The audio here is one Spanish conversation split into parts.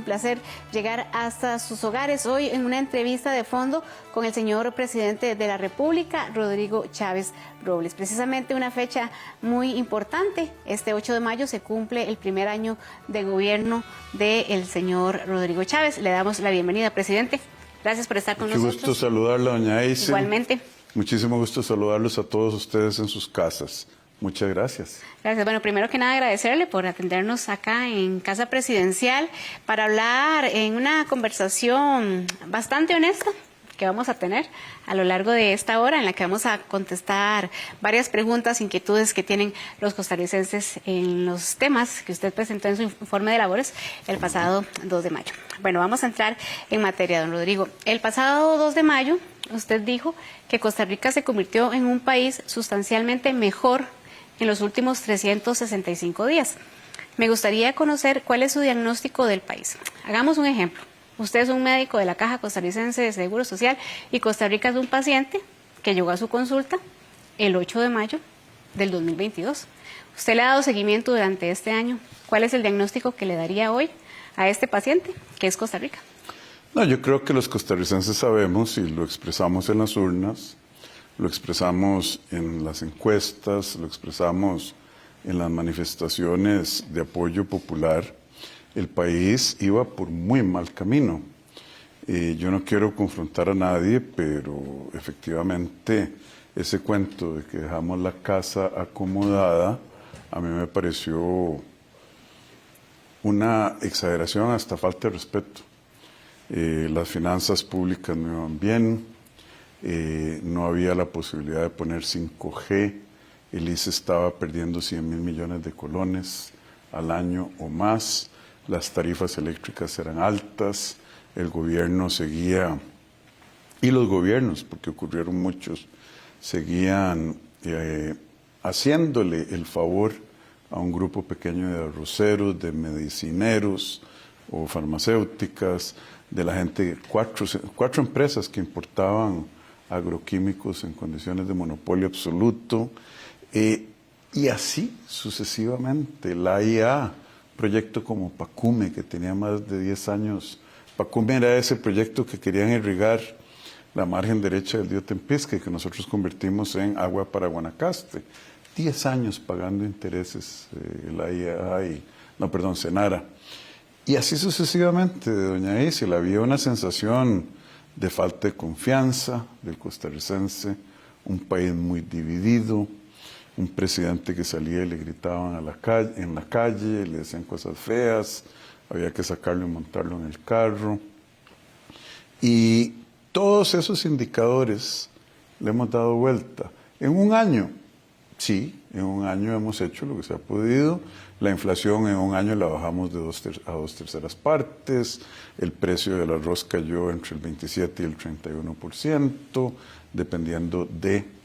Un placer llegar hasta sus hogares hoy en una entrevista de fondo con el señor presidente de la República, Rodrigo Chávez Robles. Precisamente una fecha muy importante. Este 8 de mayo se cumple el primer año de gobierno del señor Rodrigo Chávez. Le damos la bienvenida, presidente. Gracias por estar con nosotros. Mucho gusto saludarla, doña Eise. Igualmente. Muchísimo gusto saludarlos a todos ustedes en sus casas. Muchas gracias. Gracias. Bueno, primero que nada agradecerle por atendernos acá en Casa Presidencial para hablar en una conversación bastante honesta que vamos a tener a lo largo de esta hora, en la que vamos a contestar varias preguntas, inquietudes que tienen los costarricenses en los temas que usted presentó en su informe de labores el pasado 2 de mayo. Bueno, vamos a entrar en materia, don Rodrigo. El pasado 2 de mayo usted dijo que Costa Rica se convirtió en un país sustancialmente mejor en los últimos 365 días. Me gustaría conocer cuál es su diagnóstico del país. Hagamos un ejemplo. Usted es un médico de la Caja Costarricense de Seguro Social y Costa Rica es un paciente que llegó a su consulta el 8 de mayo del 2022. Usted le ha dado seguimiento durante este año. ¿Cuál es el diagnóstico que le daría hoy a este paciente, que es Costa Rica? No, yo creo que los costarricenses sabemos y lo expresamos en las urnas, lo expresamos en las encuestas, lo expresamos en las manifestaciones de apoyo popular. El país iba por muy mal camino. Yo no quiero confrontar a nadie, pero efectivamente ese cuento de que dejamos la casa acomodada, a mí me pareció una exageración, hasta falta de respeto. Las finanzas públicas no iban bien, no había la posibilidad de poner 5G, el ICE estaba perdiendo 100 mil millones de colones al año o más, las tarifas eléctricas eran altas, el gobierno seguía, y los gobiernos, porque ocurrieron muchos, seguían haciéndole el favor a un grupo pequeño de arroceros, de medicineros o farmacéuticas, de la gente, cuatro empresas que importaban agroquímicos en condiciones de monopolio absoluto, y así sucesivamente. La IA, proyecto como Pacume, que tenía más de 10 años. Pacume era ese proyecto que querían irrigar la margen derecha del río Tempisque, que nosotros convertimos en agua para Guanacaste. 10 años pagando intereses, la IA Senara. Y así sucesivamente, doña Isla, había una sensación de falta de confianza del costarricense, un país muy dividido, un presidente que salía y le gritaban en la calle, le decían cosas feas, había que sacarlo y montarlo en el carro. Y todos esos indicadores le hemos dado vuelta. En un año, sí, en un año hemos hecho lo que se ha podido. La inflación en un año la bajamos a 2/3 partes, el precio del arroz cayó entre el 27 y el 31%, dependiendo de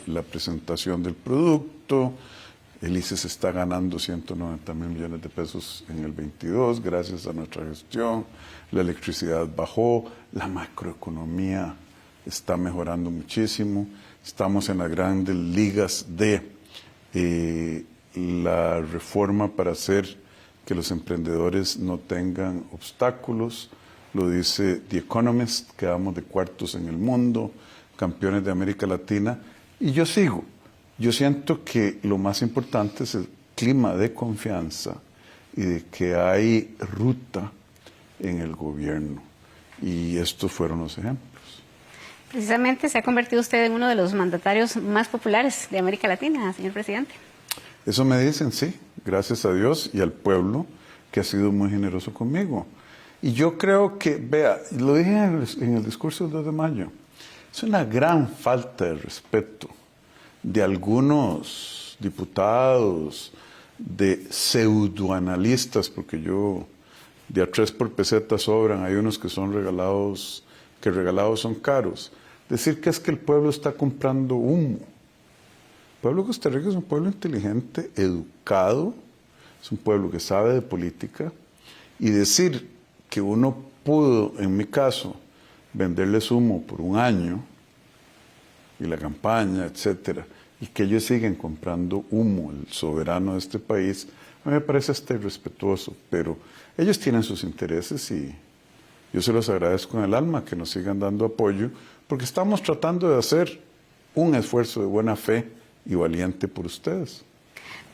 la presentación del producto. El ICE se está ganando 190 mil millones de pesos en el 22, gracias a nuestra gestión. La electricidad bajó, la macroeconomía está mejorando muchísimo. Estamos en las grandes ligas de la reforma para hacer que los emprendedores no tengan obstáculos. Lo dice The Economist, quedamos de cuartos en el mundo, campeones de América Latina, y yo sigo. Yo siento que lo más importante es el clima de confianza y de que hay ruta en el gobierno, y estos fueron los ejemplos. Precisamente se ha convertido usted en uno de los mandatarios más populares de América Latina, señor presidente. Eso me dicen, sí, gracias a Dios y al pueblo, que ha sido muy generoso conmigo. Y yo creo que, vea, lo dije en el discurso del 2 de mayo, es una gran falta de respeto de algunos diputados, de pseudoanalistas, porque de a 3 por peseta sobran, hay unos que son regalados, que regalados son caros. Decir que es que el pueblo está comprando humo. El pueblo de Costa Rica es un pueblo inteligente, educado, es un pueblo que sabe de política, y decir que uno pudo, en mi caso, venderles humo por un año, y la campaña, etcétera, y que ellos siguen comprando humo, el soberano de este país, A mí me parece hasta irrespetuoso, pero ellos tienen sus intereses y yo se los agradezco en el alma que nos sigan dando apoyo, porque estamos tratando de hacer un esfuerzo de buena fe y valiente por ustedes.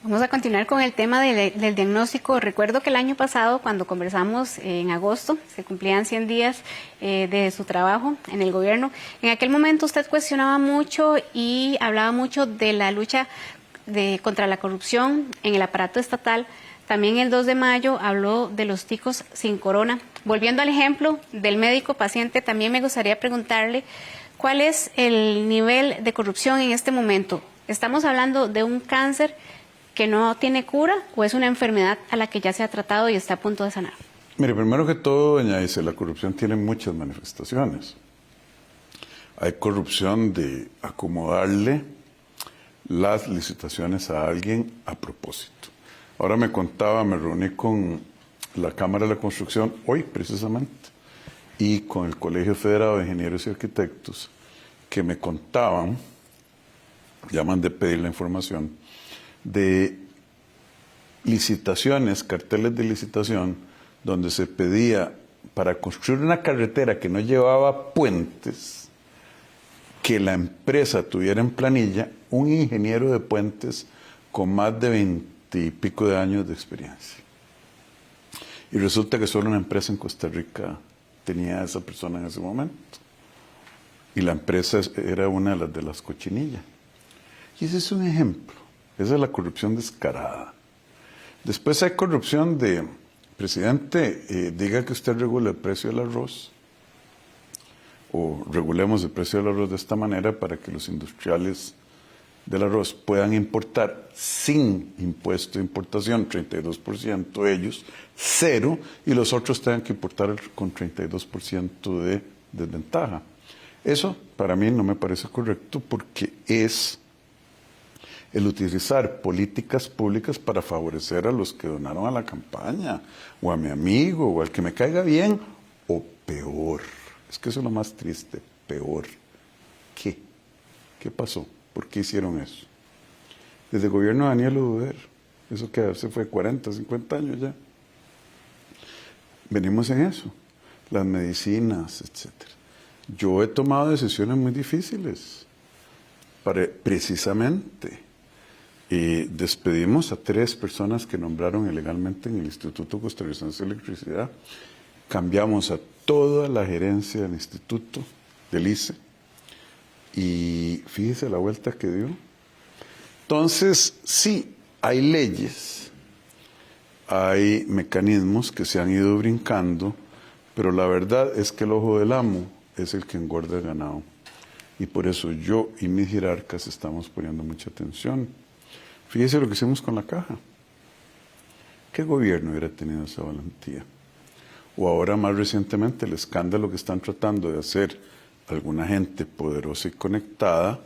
Vamos a continuar con el tema del diagnóstico. Recuerdo que el año pasado, cuando conversamos en agosto, se cumplían 100 días de su trabajo en el gobierno. En aquel momento usted cuestionaba mucho y hablaba mucho de la lucha contra la corrupción en el aparato estatal. También el 2 de mayo habló de los ticos sin corona. Volviendo al ejemplo del médico paciente, también me gustaría preguntarle cuál es el nivel de corrupción en este momento. ¿Estamos hablando de un cáncer que no tiene cura o es una enfermedad a la que ya se ha tratado y está a punto de sanar? Mire, primero que todo, doña Isa, la corrupción tiene muchas manifestaciones. Hay corrupción de acomodarle las licitaciones a alguien a propósito. Ahora me reuní con la Cámara de la Construcción hoy precisamente y con el Colegio Federado de Ingenieros y Arquitectos, que me contaban, llaman de pedir la información, de licitaciones, carteles de licitación, donde se pedía para construir una carretera que no llevaba puentes, que la empresa tuviera en planilla un ingeniero de puentes con más de 20 y pico de años de experiencia. Y resulta que solo una empresa en Costa Rica tenía a esa persona en ese momento. Y la empresa era una de las cochinillas. Y ese es un ejemplo. Esa es la corrupción descarada. Después hay corrupción de, presidente, diga que usted regula el precio del arroz, o regulemos el precio del arroz de esta manera para que los industriales del arroz puedan importar sin impuesto de importación, 32% ellos, 0, y los otros tengan que importar con 32% de desventaja. Eso para mí no me parece correcto porque es el utilizar políticas públicas para favorecer a los que donaron a la campaña, o a mi amigo, o al que me caiga bien, o peor. Es que eso es lo más triste, peor. ¿Qué? ¿Qué pasó? ¿Por qué hicieron eso? Desde el gobierno de Daniel Oduber, eso que hace fue 40, 50 años ya. Venimos en eso, las medicinas, etc. Yo he tomado decisiones muy difíciles, precisamente. Y despedimos a 3 personas que nombraron ilegalmente en el Instituto Costarricense de Electricidad. Cambiamos a toda la gerencia del instituto, del ICE, y fíjese la vuelta que dio. Entonces, sí, hay leyes, hay mecanismos que se han ido brincando, pero la verdad es que el ojo del amo es el que engorda el ganado. Y por eso yo y mis jerarcas estamos poniendo mucha atención. Fíjese lo que hicimos con la caja. ¿Qué gobierno hubiera tenido esa valentía? O ahora más recientemente el escándalo que están tratando de hacer alguna gente poderosa y conectada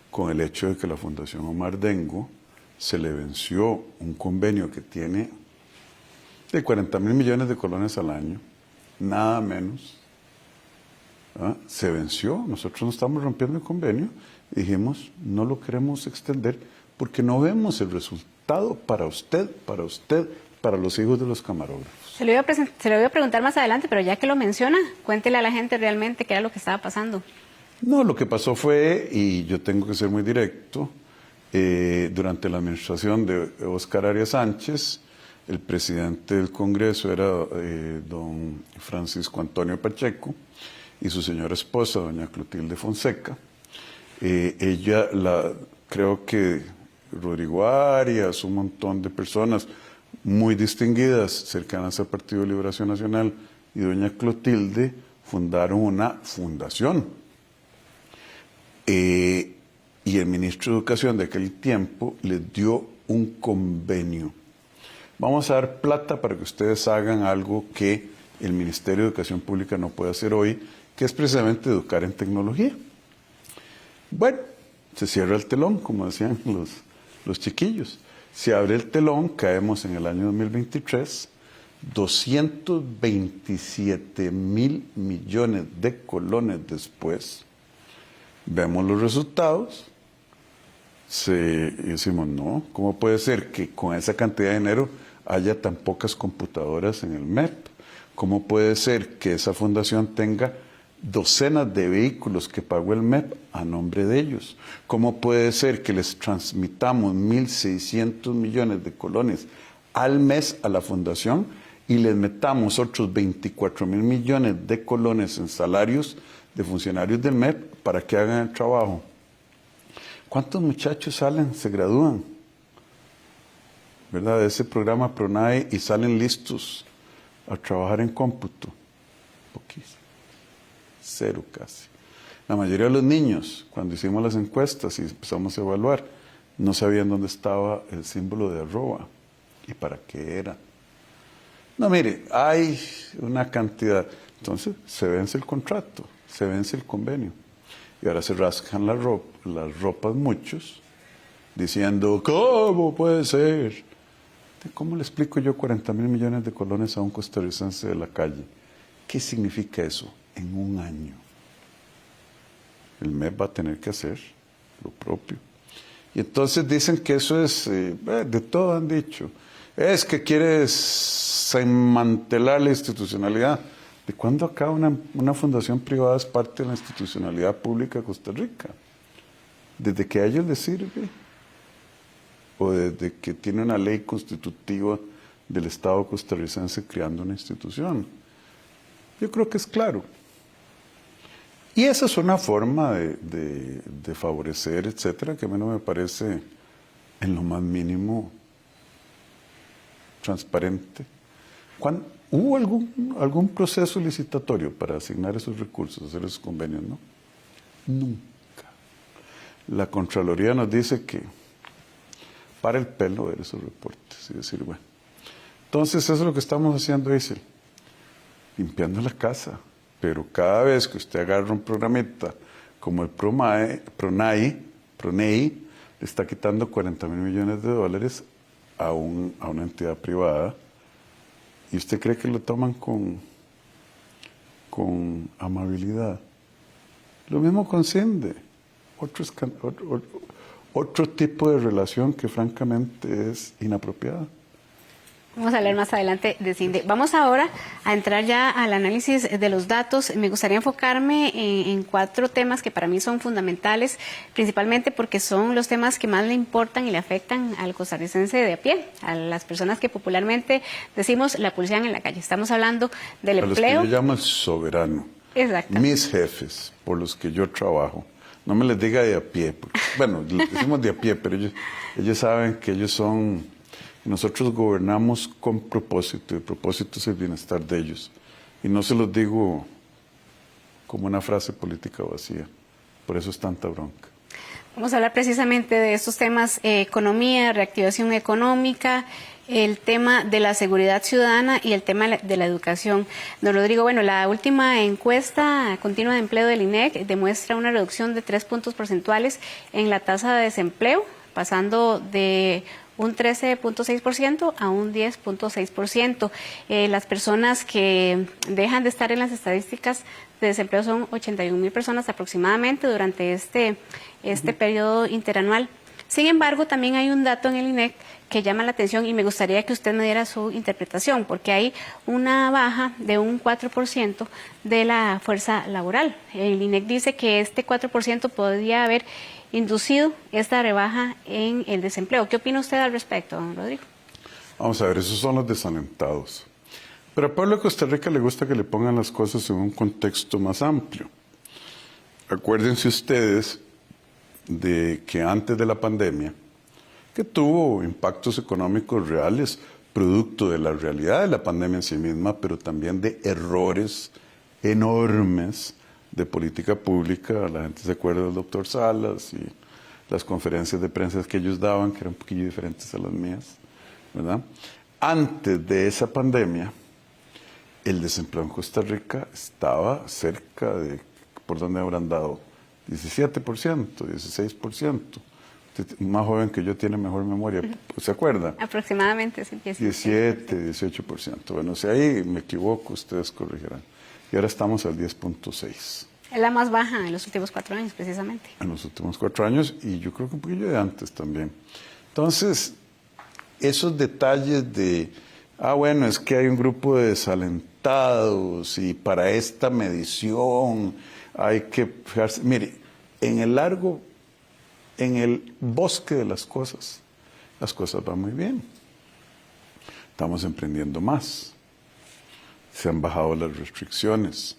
con el hecho de que la Fundación Omar Dengo se le venció un convenio que tiene de 40,000 millones de colones al año, nada menos. Se venció, nosotros no estamos rompiendo el convenio, y dijimos no lo queremos extender porque no vemos el resultado para usted, para los hijos de los camarógrafos. Se lo iba a preguntar más adelante, pero ya que lo menciona, cuéntele a la gente realmente qué era lo que estaba pasando. No, lo que pasó fue, y yo tengo que ser muy directo, durante la administración de Óscar Arias Sánchez, el presidente del Congreso era don Francisco Antonio Pacheco y su señora esposa, doña Clotilde Fonseca. Creo que Rodrigo Arias, un montón de personas muy distinguidas, cercanas al Partido de Liberación Nacional, y doña Clotilde fundaron una fundación. Y el ministro de Educación de aquel tiempo les dio un convenio. Vamos a dar plata para que ustedes hagan algo que el Ministerio de Educación Pública no puede hacer hoy, que es precisamente educar en tecnología. Bueno, se cierra el telón, como decían los chiquillos. Se abre el telón, caemos en el año 2023, 227,000 millones de colones después, vemos los resultados, y decimos, no, ¿cómo puede ser que con esa cantidad de dinero haya tan pocas computadoras en el MEP? ¿Cómo puede ser que esa fundación tenga docenas de vehículos que pagó el MEP a nombre de ellos? ¿Cómo puede ser que les transmitamos 1.600 millones de colones al mes a la fundación y les metamos otros 24.000 millones de colones en salarios de funcionarios del MEP para que hagan el trabajo? ¿Cuántos muchachos salen, se gradúan, ¿verdad?, de ese programa PRONAE y salen listos a trabajar en cómputo? Poquísimo. Cero casi. La mayoría de los niños, cuando hicimos las encuestas y empezamos a evaluar, no sabían dónde estaba el símbolo de arroba y para qué era. No, mire, hay una cantidad. Entonces, se vence el contrato, se vence el convenio. Y ahora se rascan las ropas muchos, diciendo, ¿cómo puede ser? ¿Cómo le explico yo 40.000 millones de colones a un costarricense de la calle? ¿Qué significa eso? En un año. El MEP va a tener que hacer lo propio. Y entonces dicen que eso es, de todo han dicho, es que quieres desmantelar la institucionalidad. ¿De cuándo acá una fundación privada es parte de la institucionalidad pública de Costa Rica? ¿Desde que a ellos les sirve? ¿O desde que tiene una ley constitutiva del Estado costarricense creando una institución? Yo creo que es claro. Y esa es una forma de favorecer, etcétera, que a mí no me parece en lo más mínimo transparente. ¿Hubo algún proceso licitatorio para asignar esos recursos, hacer esos convenios? No. Nunca. La Contraloría nos dice que para el pelo ver esos reportes y decir, bueno. Entonces, eso es lo que estamos haciendo, Isel. Limpiando la casa. Pero cada vez que usted agarra un programita como el PRONAI, le está quitando 40.000 millones de dólares a una entidad privada. ¿Y usted cree que lo toman con amabilidad? Lo mismo con CINDE. Otro tipo de relación que francamente es inapropiada. Vamos a hablar más adelante de CINDE. Vamos ahora a entrar ya al análisis de los datos. Me gustaría enfocarme en 4 temas que para mí son fundamentales, principalmente porque son los temas que más le importan y le afectan al costarricense de a pie, a las personas que popularmente decimos la pulsean en la calle. Estamos hablando del empleo. A los que yo llamo el soberano. Exacto. Mis jefes, por los que yo trabajo. No me les diga de a pie. Porque, bueno, les decimos de a pie, pero ellos saben que ellos son... Nosotros gobernamos con propósito, y el propósito es el bienestar de ellos. Y no se los digo como una frase política vacía. Por eso es tanta bronca. Vamos a hablar precisamente de estos temas, economía, reactivación económica, el tema de la seguridad ciudadana y el tema de la educación. Don Rodrigo, bueno, la última encuesta continua de empleo del INEC demuestra una reducción de 3 puntos porcentuales en la tasa de desempleo, pasando de un 13.6% a un 10.6%. Las personas que dejan de estar en las estadísticas de desempleo son 81.000 personas aproximadamente durante este periodo interanual. Sin embargo, también hay un dato en el INEC que llama la atención y me gustaría que usted me diera su interpretación, porque hay una baja de un 4% de la fuerza laboral. El INEC dice que este 4% podría haber inducido esta rebaja en el desempleo. ¿Qué opina usted al respecto, don Rodrigo? Vamos a ver, esos son los desalentados. Pero al pueblo de Costa Rica le gusta que le pongan las cosas en un contexto más amplio. Acuérdense ustedes de que antes de la pandemia, que tuvo impactos económicos reales, producto de la realidad de la pandemia en sí misma, pero también de errores enormes de política pública. La gente se acuerda del doctor Salas y las conferencias de prensa que ellos daban, que eran un poquillo diferentes a las mías, ¿verdad? Antes de esa pandemia, el desempleo en Costa Rica estaba cerca de, ¿por dónde habrán dado? 17%, 16%. Usted, más joven que yo, tiene mejor memoria, ¿se acuerda? Aproximadamente, sí, 17, 18%. Bueno, si ahí me equivoco, ustedes corregirán. Y ahora estamos al 10.6%. Es la más baja en los últimos 4 años, precisamente. En los últimos 4 años, y yo creo que un poquillo de antes también. Entonces, esos detalles de, bueno, es que hay un grupo de desalentados y para esta medición hay que fijarse. Mire, en el bosque de las cosas van muy bien. Estamos emprendiendo más. Se han bajado las restricciones.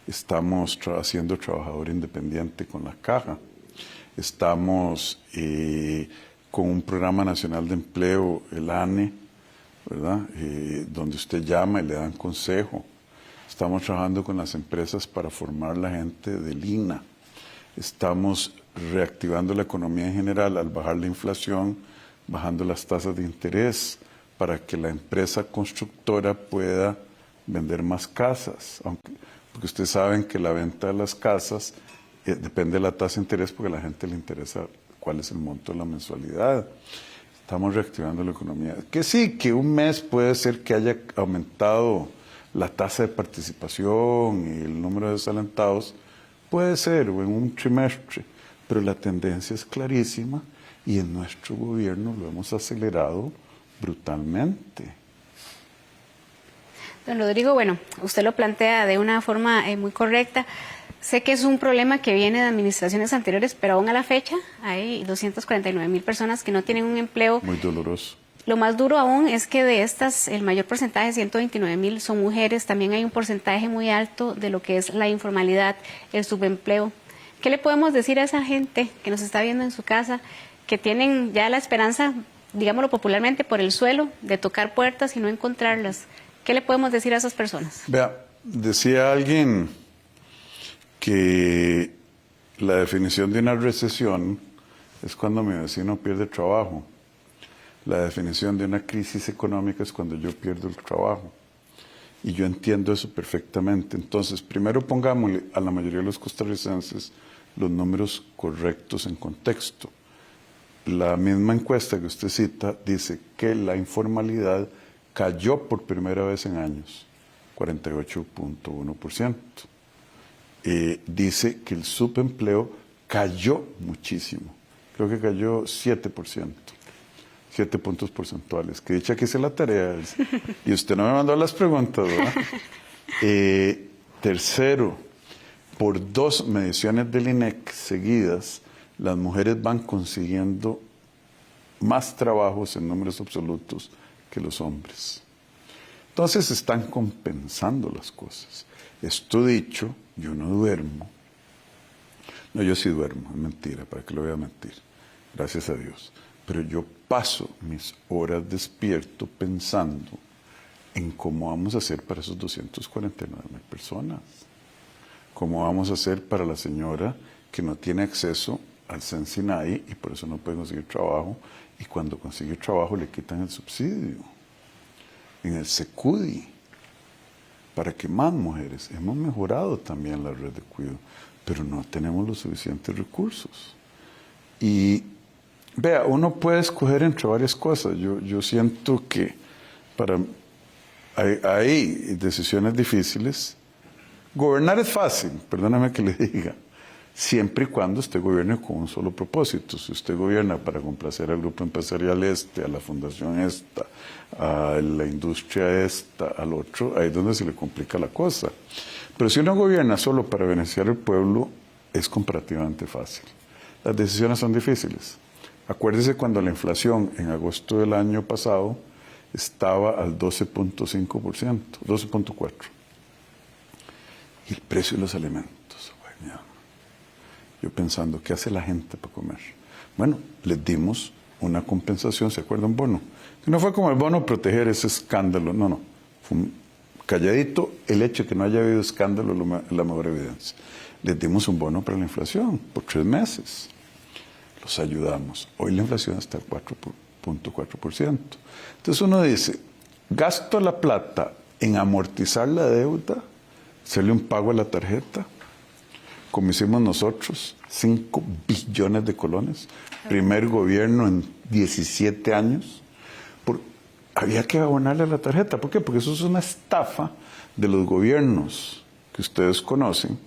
Estamos haciendo trabajador independiente con la caja. Estamos con un programa nacional de empleo, el ANE, ¿verdad? Donde usted llama y le dan consejo. Estamos trabajando con las empresas para formar la gente del INA. Estamos reactivando la economía en general al bajar la inflación, bajando las tasas de interés para que la empresa constructora pueda vender más casas, porque ustedes saben que la venta de las casas depende de la tasa de interés porque a la gente le interesa cuál es el monto de la mensualidad. Estamos reactivando la economía. Que sí, que un mes puede ser que haya aumentado la tasa de participación y el número de desalentados, puede ser, o en un trimestre, pero la tendencia es clarísima y en nuestro gobierno lo hemos acelerado brutalmente. Don Rodrigo, bueno, usted lo plantea de una forma muy correcta. Sé que es un problema que viene de administraciones anteriores, pero aún a la fecha hay 249,000 personas que no tienen un empleo. Muy doloroso. Lo más duro aún es que de estas, el mayor porcentaje, 129,000, son mujeres. También hay un porcentaje muy alto de lo que es la informalidad, el subempleo. ¿Qué le podemos decir a esa gente que nos está viendo en su casa, que tienen ya la esperanza, digámoslo popularmente, por el suelo, de tocar puertas y no encontrarlas? ¿Qué le podemos decir a esas personas? Vea, decía alguien que la definición de una recesión es cuando mi vecino pierde trabajo. La definición de una crisis económica es cuando yo pierdo el trabajo. Y yo entiendo eso perfectamente. Entonces, primero pongámosle a la mayoría de los costarricenses los números correctos en contexto. La misma encuesta que usted cita dice que la informalidad cayó por primera vez en años, 48.1%. Dice que el subempleo cayó muchísimo. Creo que cayó 7%. 7 puntos porcentuales. Que dicha que hice la tarea. Y usted no me mandó las preguntas, ¿verdad? Tercero, por 2 mediciones del INEC seguidas, las mujeres van consiguiendo más trabajos en números absolutos que los hombres. Entonces están compensando las cosas. Esto dicho, yo no duermo. No, yo sí duermo, es mentira, ¿para qué lo voy a mentir? Gracias a Dios. Pero yo paso mis horas despierto pensando en cómo vamos a hacer para esos 249,000 personas. Cómo vamos a hacer para la señora que no tiene acceso al Sensinay y por eso no puede conseguir trabajo, y cuando consigue trabajo le quitan el subsidio. En el SECUDI, para que más mujeres. Hemos mejorado también la red de cuidado, pero no tenemos los suficientes recursos. Y vea, uno puede escoger entre varias cosas. Yo siento que hay decisiones difíciles. Gobernar es fácil, perdóname que le diga, siempre y cuando usted gobierne con un solo propósito. Si usted gobierna para complacer al grupo empresarial a la fundación esta, a la industria esta, al otro, ahí es donde se le complica la cosa. Pero si uno gobierna solo para beneficiar al pueblo, es comparativamente fácil. Las decisiones son difíciles. Acuérdese cuando la inflación en agosto del año pasado estaba al 12.5%, 12.4%. Y el precio de los alimentos, bueno, yo pensando, ¿qué hace la gente para comer? Bueno, les dimos una compensación, ¿se acuerdan? Bono. Que no fue como el bono proteger ese escándalo, no. Fue un calladito, el hecho de que no haya habido escándalo es la mejor evidencia. Les dimos un bono para la inflación por 3 meses. Los ayudamos. Hoy la inflación está al 4.4%. Entonces uno dice, gasto la plata en amortizar la deuda, hacerle un pago a la tarjeta, como hicimos nosotros, 5 billones de colones, primer gobierno en 17 años, había que abonarle a la tarjeta. ¿Por qué? Porque eso es una estafa de los gobiernos que ustedes conocen,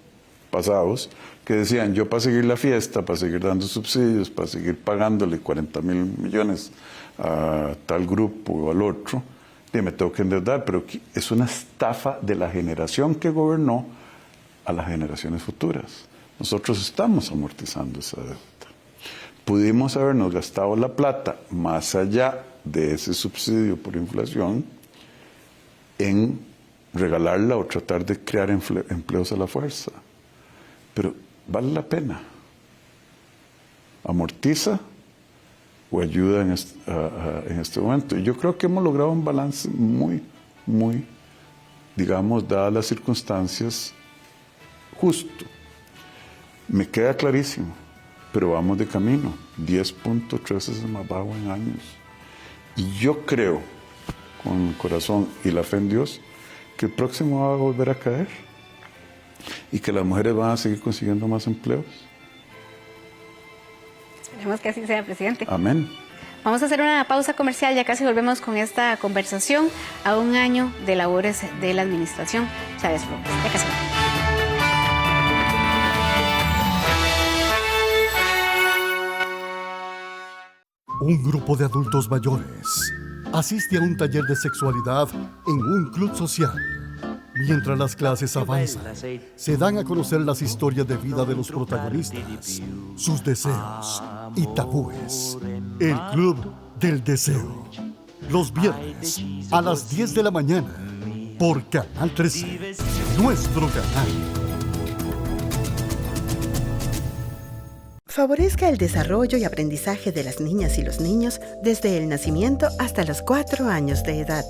pasados, que decían, yo para seguir la fiesta, para seguir dando subsidios, para seguir pagándole 40,000 millones a tal grupo o al otro, y me tengo que endeudar, pero es una estafa de la generación que gobernó a las generaciones futuras. Nosotros estamos amortizando esa deuda. Pudimos habernos gastado la plata más allá de ese subsidio por inflación en regalarla o tratar de crear empleos a la fuerza. Pero vale la pena. Amortiza o ayuda en este momento. Y yo creo que hemos logrado un balance muy, digamos, dadas las circunstancias, justo. Me queda clarísimo, pero vamos de camino. 10.3 es el más bajo en años. Y yo creo, con el corazón y la fe en Dios, que el próximo va a volver a caer y que las mujeres van a seguir consiguiendo más empleos. Esperemos que así sea, presidente. Amén. Vamos a hacer una pausa comercial, ya casi volvemos con esta conversación a un año de labores de la administración Chávez Frontes. Ya casi volvemos. Un grupo de adultos mayores asiste a un taller de sexualidad en un club social. Mientras las clases avanzan, se dan a conocer las historias de vida de los protagonistas, sus deseos y tabúes. El Club del Deseo. Los viernes a las 10 de la mañana por Canal 13, nuestro canal. Favorezca el desarrollo y aprendizaje de las niñas y los niños desde el nacimiento hasta los 4 años de edad.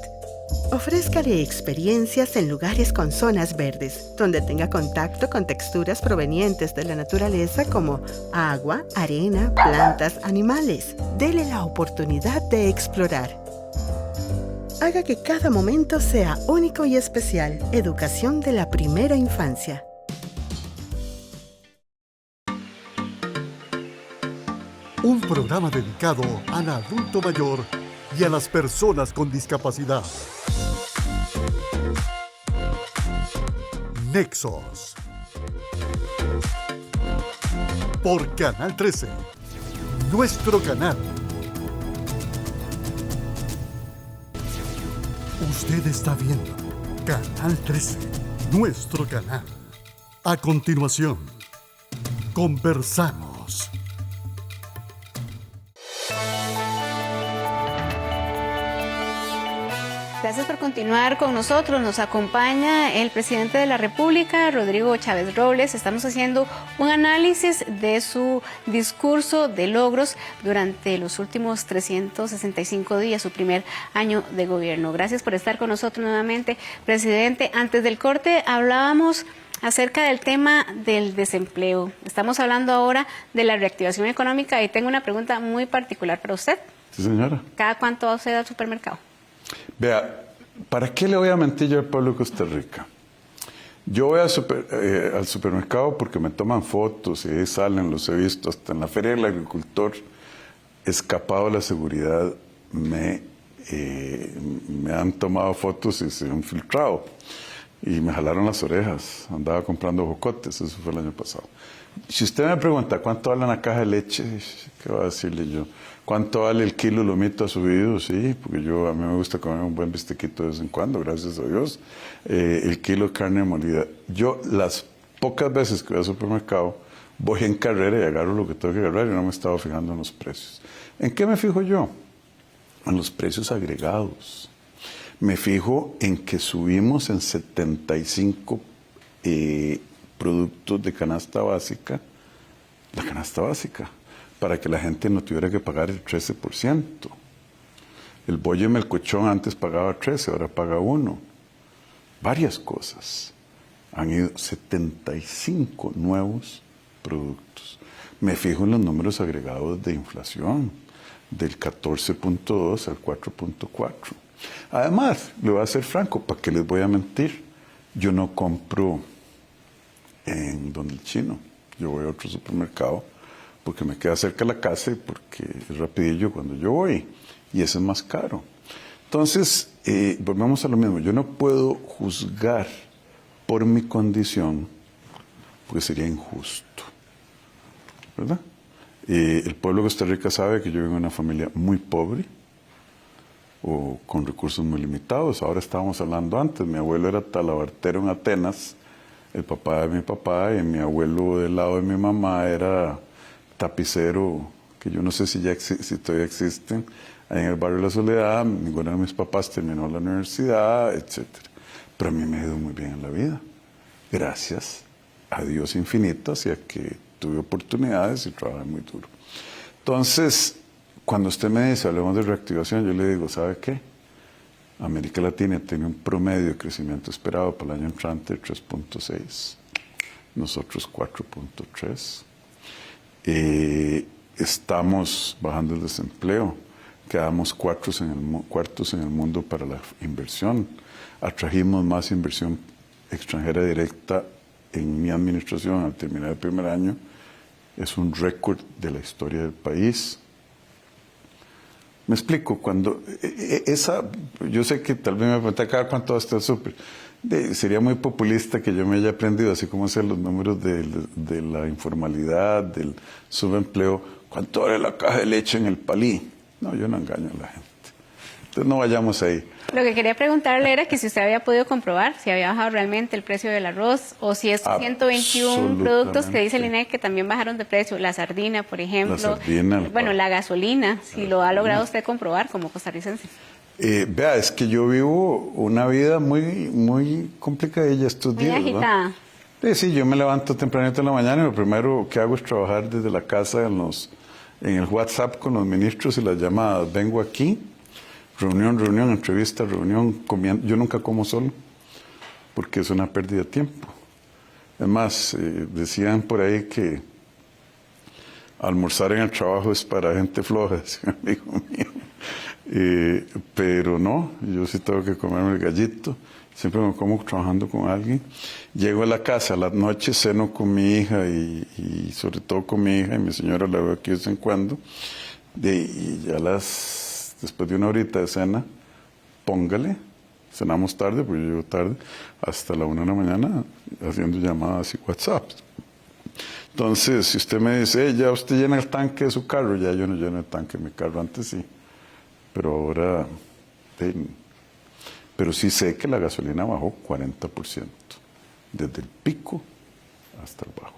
Ofrézcale experiencias en lugares con zonas verdes, donde tenga contacto con texturas provenientes de la naturaleza como agua, arena, plantas, animales. Dele la oportunidad de explorar. Haga que cada momento sea único y especial. Educación de la primera infancia. Un programa dedicado al adulto mayor y a las personas con discapacidad. Nexos. Por Canal 13, nuestro canal. Usted está viendo Canal 13, nuestro canal. A continuación, conversamos. Gracias por continuar con nosotros. Nos acompaña el presidente de la República, Rodrigo Chávez Robles. Estamos haciendo un análisis de su discurso de logros durante los últimos 365 días, su primer año de gobierno. Gracias por estar con nosotros nuevamente, presidente. Antes del corte hablábamos acerca del tema del desempleo. Estamos hablando ahora de la reactivación económica y tengo una pregunta muy particular para usted. Sí, señora. ¿Cada cuánto va usted al supermercado? Vea, ¿para qué le voy a mentir yo al pueblo de Costa Rica? Yo voy al supermercado porque me toman fotos y ahí salen, los he visto, hasta en la Feria del Agricultor, escapado de la seguridad, me han tomado fotos y se han filtrado. Y me jalaron las orejas, andaba comprando jocotes, eso fue el año pasado. Si usted me pregunta cuánto vale una caja de leche, ¿qué va a decirle yo? ¿Cuánto vale el kilo de lomito? ¿Ha subido? Sí, porque a mí me gusta comer un buen bistequito de vez en cuando, gracias a Dios. El kilo de carne molida. Yo las pocas veces que voy al supermercado, voy en carrera y agarro lo que tengo que agarrar y no me estaba fijando en los precios. ¿En qué me fijo yo? En los precios agregados. Me fijo en que subimos en 75 productos de canasta básica, la canasta básica, para que la gente no tuviera que pagar el 13%. El bollo y melcochón antes pagaba 13, ahora paga 1. Varias cosas. Han ido 75 nuevos productos. Me fijo en los números agregados de inflación, del 14.2 al 4.4. Además, le voy a ser franco, ¿para qué les voy a mentir? Yo no compro en donde el chino. Yo voy a otro supermercado porque me queda cerca de la casa y porque es rapidillo cuando yo voy. Y ese es más caro. Entonces, volvemos a lo mismo. Yo no puedo juzgar por mi condición porque sería injusto. ¿Verdad? El pueblo de Costa Rica sabe que yo vengo de una familia muy pobre, o con recursos muy limitados. Ahora estábamos hablando antes, mi abuelo era talabartero en Atenas, el papá de mi papá, y mi abuelo del lado de mi mamá era tapicero, que yo no sé si si todavía existen, ahí en el barrio de La Soledad. Ninguno de mis papás terminó la universidad, etc. Pero a mí me ha ido muy bien en la vida, gracias a Dios infinito, hacia que tuve oportunidades y trabajé muy duro. Entonces, cuando usted me dice, hablemos de reactivación, yo le digo, ¿sabe qué? América Latina tiene un promedio de crecimiento esperado para el año entrante de 3.6, nosotros 4.3. Estamos bajando el desempleo, quedamos cuartos en el mundo para la inversión, atrajimos más inversión extranjera directa en mi administración al terminar el primer año, es un récord de la historia del país. Me explico, cuando yo sé que tal vez me pregunta cada cuánto está el súper. Sería muy populista que yo me haya aprendido, así como hacer los números de la informalidad, del subempleo, cuánto vale la caja de leche en el Palí. No, yo no engaño a la gente. Entonces no vayamos ahí. Lo que quería preguntarle era que si usted había podido comprobar si había bajado realmente el precio del arroz o si estos 121 productos que dice el INEC que también bajaron de precio, la sardina, por ejemplo, la gasolina, si lo ha logrado usted comprobar como costarricense. Vea, es que yo vivo una vida muy complicadilla estos días. Muy agitada. Sí, yo me levanto tempranito en la mañana y lo primero que hago es trabajar desde la casa en el WhatsApp con los ministros y las llamadas. Vengo aquí, reunión, entrevista, reunión, comiendo. Yo nunca como solo porque es una pérdida de tiempo. Es más, decían por ahí que almorzar en el trabajo es para gente floja, decía un amigo mío. Pero no, yo sí tengo que comerme el gallito, siempre me como trabajando con alguien. Llego a la casa a la noche, ceno con mi hija y sobre todo con mi hija, y mi señora la veo aquí de vez en cuando, y ya después de una horita de cena, póngale, cenamos tarde, porque yo llego tarde, hasta la 1 de la mañana haciendo llamadas y WhatsApp. Entonces, si usted me dice, ya usted llena el tanque de su carro, ya yo no lleno el tanque de mi carro, antes sí. Pero ahora, pero sí sé que la gasolina bajó 40%, desde el pico hasta el bajo.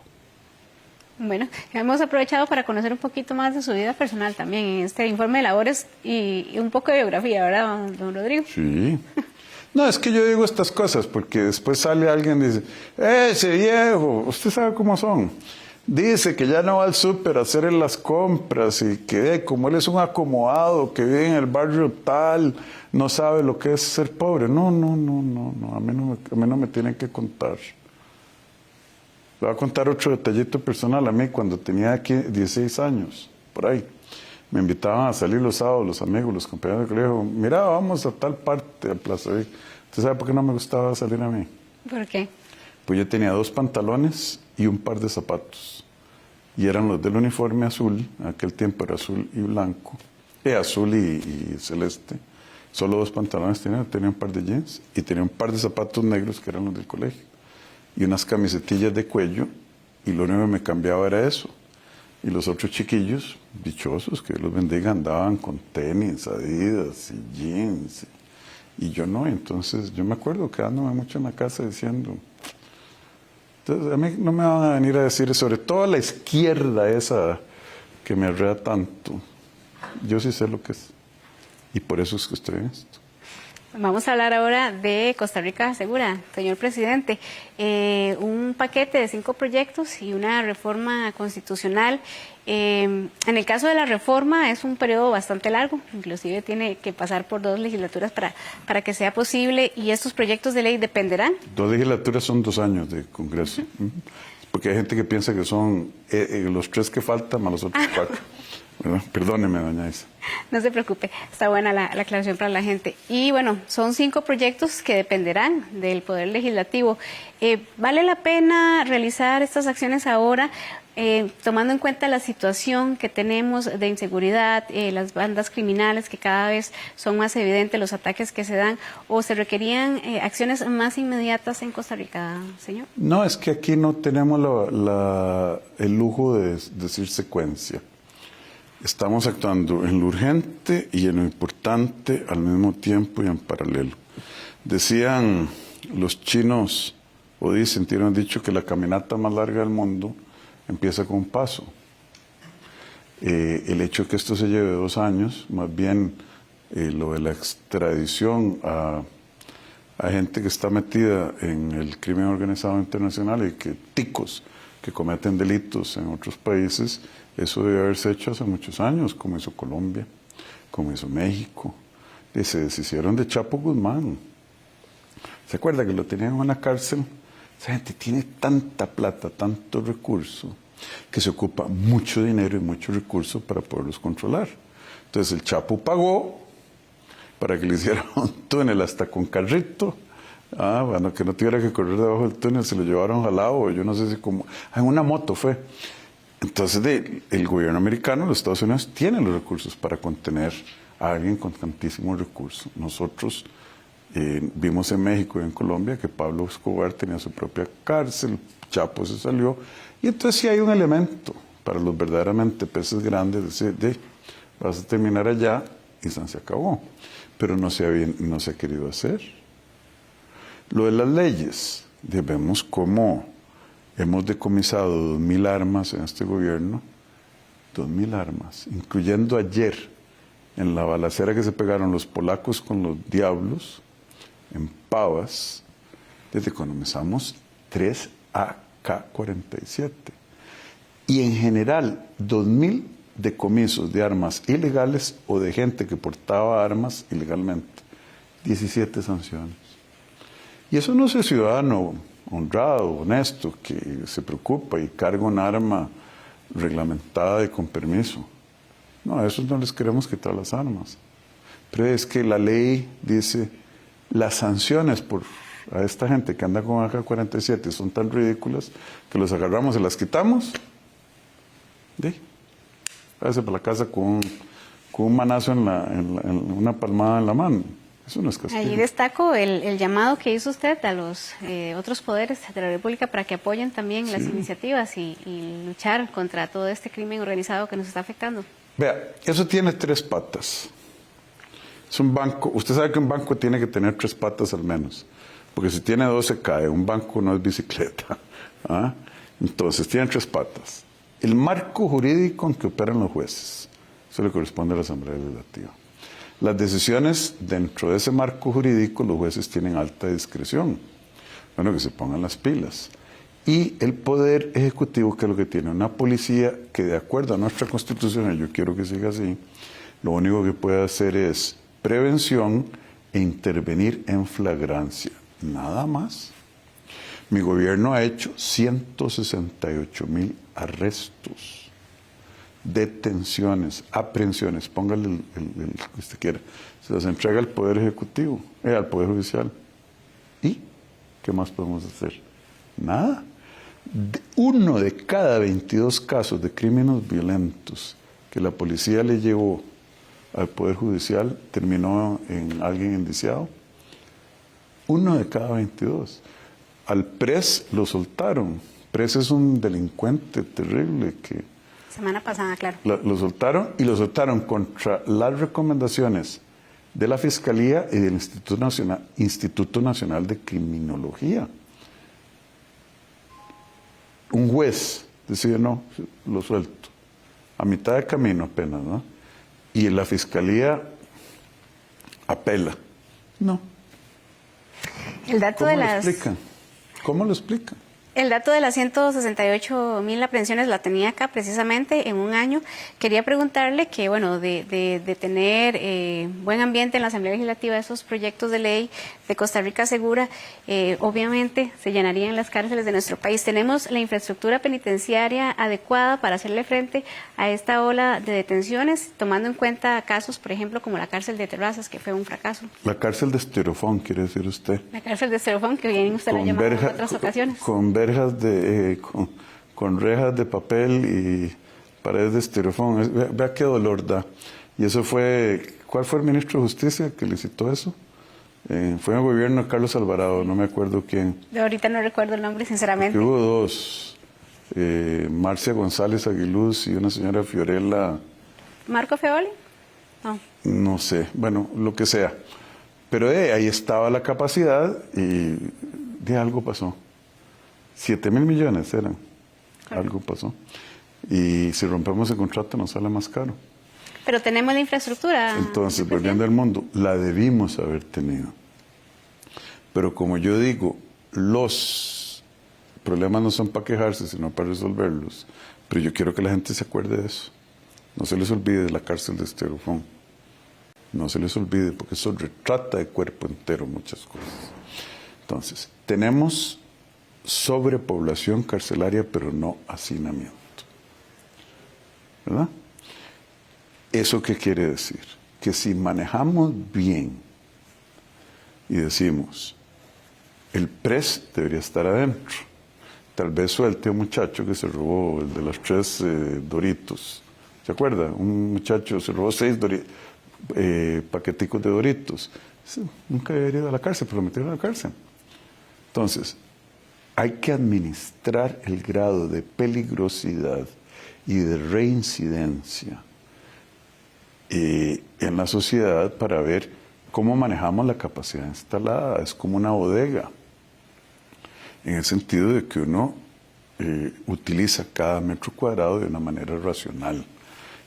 Bueno, hemos aprovechado para conocer un poquito más de su vida personal también en este informe de labores y un poco de biografía, ¿verdad, don Rodrigo? Sí. No, es que yo digo estas cosas porque después sale alguien y dice, ese viejo, usted sabe cómo son. Dice que ya no va al súper a hacer las compras y que como él es un acomodado que vive en el barrio tal, no sabe lo que es ser pobre. No, a mí no me tienen que contar. Le voy a contar otro detallito personal. A mí cuando tenía aquí 16 años, por ahí, me invitaban a salir los sábados, los amigos, los compañeros del colegio. Mira, vamos a tal parte, a Plaza Vega. ¿Usted sabe por qué no me gustaba salir a mí? ¿Por qué? Pues yo tenía 2 pantalones y un par de zapatos. Y eran los del uniforme azul, en aquel tiempo era azul y blanco, azul y celeste. Solo 2 pantalones tenía un par de jeans y tenía un par de zapatos negros que eran los del colegio. Y unas camisetillas de cuello, y lo único que me cambiaba era eso. Y los otros chiquillos, dichosos, que Dios los bendiga, andaban con tenis, Adidas y jeans. Y yo no, entonces yo me acuerdo quedándome mucho en la casa diciendo... Entonces, a mí no me van a venir a decir, sobre todo a la izquierda esa que me arrea tanto. Yo sí sé lo que es. Y por eso es que estoy en esto. Vamos a hablar ahora de Costa Rica Segura, señor presidente. Un paquete de 5 proyectos y una reforma constitucional. En el caso de la reforma es un periodo bastante largo, inclusive tiene que pasar por 2 legislaturas para que sea posible, y estos proyectos de ley dependerán. 2 legislaturas son 2 años de Congreso, porque hay gente que piensa que son los 3 que faltan más los otros 4. Bueno, perdóneme, doña Isa. No se preocupe, está buena la aclaración para la gente. Y bueno, son 5 proyectos que dependerán del Poder Legislativo. ¿Vale la pena realizar estas acciones ahora, tomando en cuenta la situación que tenemos de inseguridad, las bandas criminales que cada vez son más evidentes, los ataques que se dan, o se requerían acciones más inmediatas en Costa Rica, señor? No, es que aquí no tenemos el lujo de decir secuencia. Estamos actuando en lo urgente y en lo importante. inquietante al mismo tiempo y en paralelo. Decían los chinos, o dicen, tienen dicho que la caminata más larga del mundo empieza con un paso. El hecho de que esto se lleve 2 años, más bien lo de la extradición a gente que está metida en el crimen organizado internacional y que ticos que cometen delitos en otros países, eso debe haberse hecho hace muchos años, como hizo Colombia, como hizo México. Y se deshicieron de Chapo Guzmán. ¿Se acuerda que lo tenían en la cárcel? Esa gente tiene tanta plata, tanto recurso, que se ocupa mucho dinero y mucho recurso para poderlos controlar. Entonces el Chapo pagó para que le hicieran un túnel hasta con carrito. Bueno, que no tuviera que correr debajo del túnel, se lo llevaron jalado, yo no sé si como... en una moto fue. Entonces el gobierno americano, los Estados Unidos, tiene los recursos para contener a alguien con tantísimos recursos. Nosotros vimos en México y en Colombia que Pablo Escobar tenía su propia cárcel, Chapo se salió, y entonces sí hay un elemento para los verdaderamente peces grandes, vas a terminar allá y se acabó. Pero no se ha querido hacer. Lo de las leyes, vemos cómo hemos decomisado 2.000 armas en este gobierno, 2.000 armas, incluyendo ayer en la balacera que se pegaron los polacos con los diablos, en Pavas, economizamos 3 AK-47. Y en general, 2.000 decomisos de armas ilegales o de gente que portaba armas ilegalmente, 17 sanciones. Y eso no es el ciudadano honrado, honesto, que se preocupa y carga un arma reglamentada y con permiso. No, a esos no les queremos quitar las armas. Pero es que la ley dice, las sanciones a esta gente que anda con AK-47 son tan ridículas que los agarramos y las quitamos. Váyase para la casa con un manazo en una palmada en la mano. Eso no es castigo. Ahí destaco el llamado que hizo usted a los otros poderes de la República para que apoyen también las iniciativas y luchar contra todo este crimen organizado que nos está afectando. Vea, eso tiene 3 patas. Es un banco. Usted sabe que un banco tiene que tener 3 patas al menos, porque si tiene 2 se cae. Un banco no es bicicleta. Entonces, tiene 3 patas. El marco jurídico en que operan los jueces, eso le corresponde a la Asamblea Legislativa. Las decisiones dentro de ese marco jurídico, los jueces tienen alta discreción. Bueno, que se pongan las pilas. Y el Poder Ejecutivo, que es lo que tiene una policía que, de acuerdo a nuestra Constitución, y yo quiero que siga así, lo único que puede hacer es prevención e intervenir en flagrancia. Nada más. Mi gobierno ha hecho 168,000 arrestos, detenciones, aprehensiones, póngale el que usted quiera. Se las entrega al Poder Ejecutivo, al Poder Judicial. ¿Y qué más podemos hacer? Nada. 1 de cada 22 casos de crímenes violentos que la policía le llevó al Poder Judicial terminó en alguien indiciado. 1 de cada 22. Al PRES lo soltaron. PRES es un delincuente terrible que... Semana pasada, claro. Lo soltaron y lo soltaron contra las recomendaciones de la Fiscalía y del Instituto Nacional de Criminología. Un juez decide, no, lo suelto. A mitad de camino apenas, ¿no? Y la Fiscalía apela. No. El dato ¿Cómo de lo las... explican? ¿Cómo lo explican? El dato de las 168,000 aprehensiones la tenía acá precisamente en un año. Quería preguntarle que, bueno, de tener buen ambiente en la Asamblea Legislativa, esos proyectos de ley de Costa Rica Segura, obviamente se llenarían las cárceles de nuestro país. ¿Tenemos la infraestructura penitenciaria adecuada para hacerle frente a esta ola de detenciones, tomando en cuenta casos, por ejemplo, como la cárcel de Terrazas, que fue un fracaso? La cárcel de Estirofoam, quiere decir usted. La cárcel de Estirofoam, que bien usted la ha llamado en otras ocasiones. Con rejas de papel y paredes de estirofoam. Vea qué dolor da. Y eso fue... ¿Cuál fue el ministro de Justicia que licitó eso? Fue en el gobierno de Carlos Alvarado, no me acuerdo quién. De ahorita no recuerdo el nombre, sinceramente. Porque hubo 2. Marcia González Aguiluz y una señora Fiorella... ¿Marco Feoli? No. No sé, bueno, lo que sea. Pero ahí estaba la capacidad y de algo pasó. 7,000 millones eran. Claro. Algo pasó. Y si rompemos el contrato nos sale más caro. Pero tenemos la infraestructura. Entonces, volviendo al mundo, la debimos haber tenido. Pero como yo digo, los problemas no son para quejarse, sino para resolverlos. Pero yo quiero que la gente se acuerde de eso. No se les olvide la cárcel de Esterofonte. No se les olvide, porque eso retrata de cuerpo entero muchas cosas. Entonces, tenemos sobrepoblación carcelaria, pero no hacinamiento. ¿Verdad? ¿Eso qué quiere decir? Que si manejamos bien y decimos, el PRES debería estar adentro, tal vez suelte a un muchacho que se robó el de las 3 Doritos. ¿Se acuerda? Un muchacho se robó 6 paqueticos de Doritos. Nunca debería ir a la cárcel, pero lo metieron a la cárcel. Entonces, hay que administrar el grado de peligrosidad y de reincidencia en la sociedad para ver cómo manejamos la capacidad instalada. Es como una bodega, en el sentido de que uno utiliza cada metro cuadrado de una manera racional.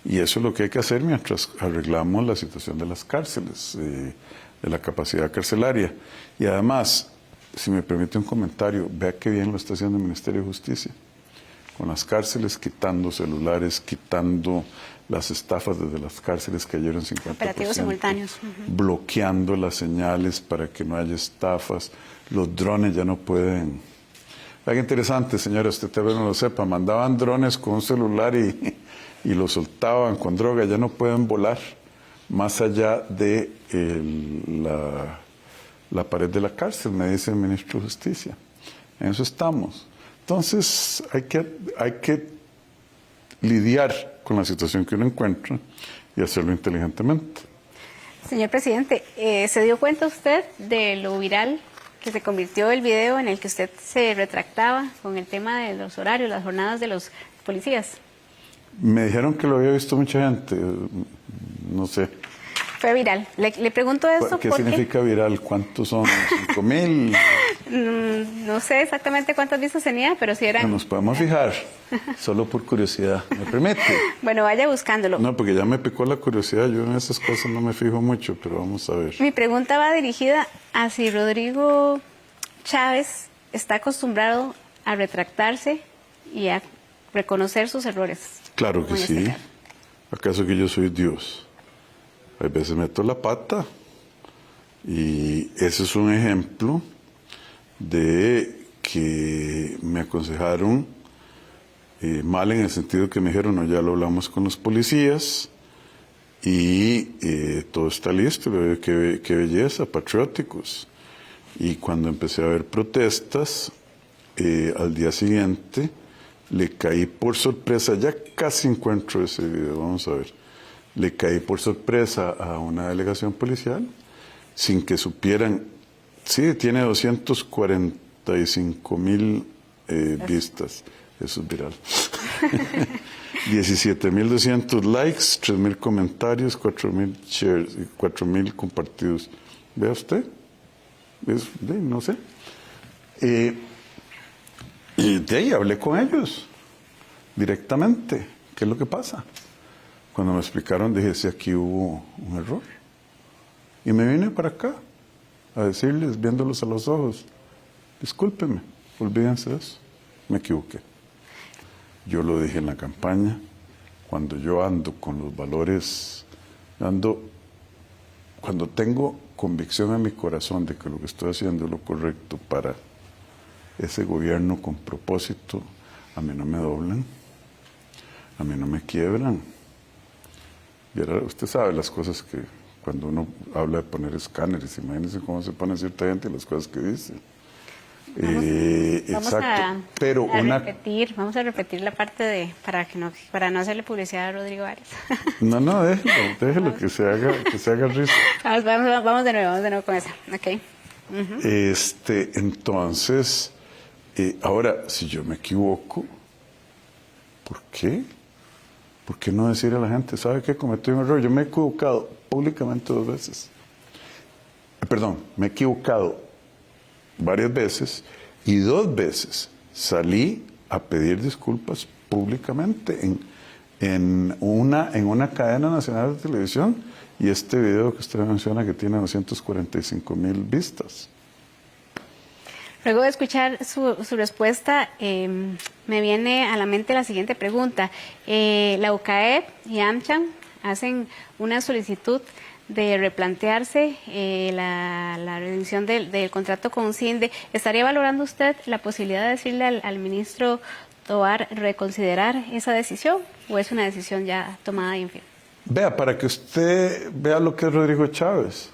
Y eso es lo que hay que hacer mientras arreglamos la situación de las cárceles, de la capacidad carcelaria. Y además, si me permite un comentario, vea qué bien lo está haciendo el Ministerio de Justicia. Con las cárceles, quitando celulares, quitando las estafas desde las cárceles, cayeron 50%. Operativos simultáneos. Bloqueando las señales para que no haya estafas. Los drones ya no pueden. Algo interesante, señora, usted tal vez no lo sepa, mandaban drones con un celular y los soltaban con droga, ya no pueden volar más allá de la pared de la cárcel, me dice el ministro de Justicia. En eso estamos. Entonces, hay que lidiar con la situación que uno encuentra y hacerlo inteligentemente. Señor presidente, ¿se dio cuenta usted de lo viral que se convirtió el video en el que usted se retractaba con el tema de los horarios, las jornadas de los policías? Me dijeron que lo había visto mucha gente, no sé. Fue viral. Le pregunto esto porque... ¿Qué significa viral? ¿Cuántos son? ¿5,000? No sé exactamente cuántas vistas tenía, pero sí eran... Nos podemos fijar, solo por curiosidad. ¿Me permite? Bueno, vaya buscándolo. No, porque ya me picó la curiosidad. Yo en esas cosas no me fijo mucho, pero vamos a ver. Mi pregunta va dirigida a si Rodrigo Chávez está acostumbrado a retractarse y a reconocer sus errores. Claro que sí. ¿Acaso que yo soy Dios? A veces meto la pata y ese es un ejemplo de que me aconsejaron mal en el sentido que me dijeron, no, ya lo hablamos con los policías y todo está listo, qué belleza, patrióticos. Y cuando empecé a ver protestas, al día siguiente le caí por sorpresa, ya casi encuentro ese video, vamos a ver. Le caí por sorpresa a una delegación policial sin que supieran. Sí, tiene 245,000 vistas. Eso es viral. 17,200 likes, 3,000 comentarios, 4,000 shares y 4,000 compartidos. ¿Vea usted? No sé. Y de ahí hablé con ellos directamente. ¿Qué es lo que pasa? Cuando me explicaron, dije, si aquí hubo un error. Y me vine para acá a decirles, viéndolos a los ojos, discúlpenme, olvídense de eso, me equivoqué. Yo lo dije en la campaña, cuando yo ando con los valores, cuando tengo convicción en mi corazón de que lo que estoy haciendo es lo correcto para ese gobierno con propósito, a mí no me doblan, a mí no me quiebran. Usted sabe las cosas que cuando uno habla de poner escáneres, imagínense cómo se pone cierta gente y las cosas que dice. Vamos a repetir la parte para no hacerle publicidad a Rodrigo Arias. No, déjelo que se haga risa. Vamos de nuevo con esa. Okay. Entonces, ahora, si yo me equivoco, ¿por qué? ¿por qué no decir a la gente, sabe que cometí un error? Yo me he equivocado públicamente 2 veces. Me he equivocado varias veces y 2 veces salí a pedir disculpas públicamente en una cadena nacional de televisión, y este video que usted menciona que tiene 245,000 vistas. Luego de escuchar su respuesta, me viene a la mente la siguiente pregunta. La UCAEP y AmCham hacen una solicitud de replantearse la revisión del contrato con CINDE. ¿Estaría valorando usted la posibilidad de decirle al ministro Tovar reconsiderar esa decisión, o es una decisión ya tomada y en fin? Vea, para que usted vea lo que es Rodrigo Chávez.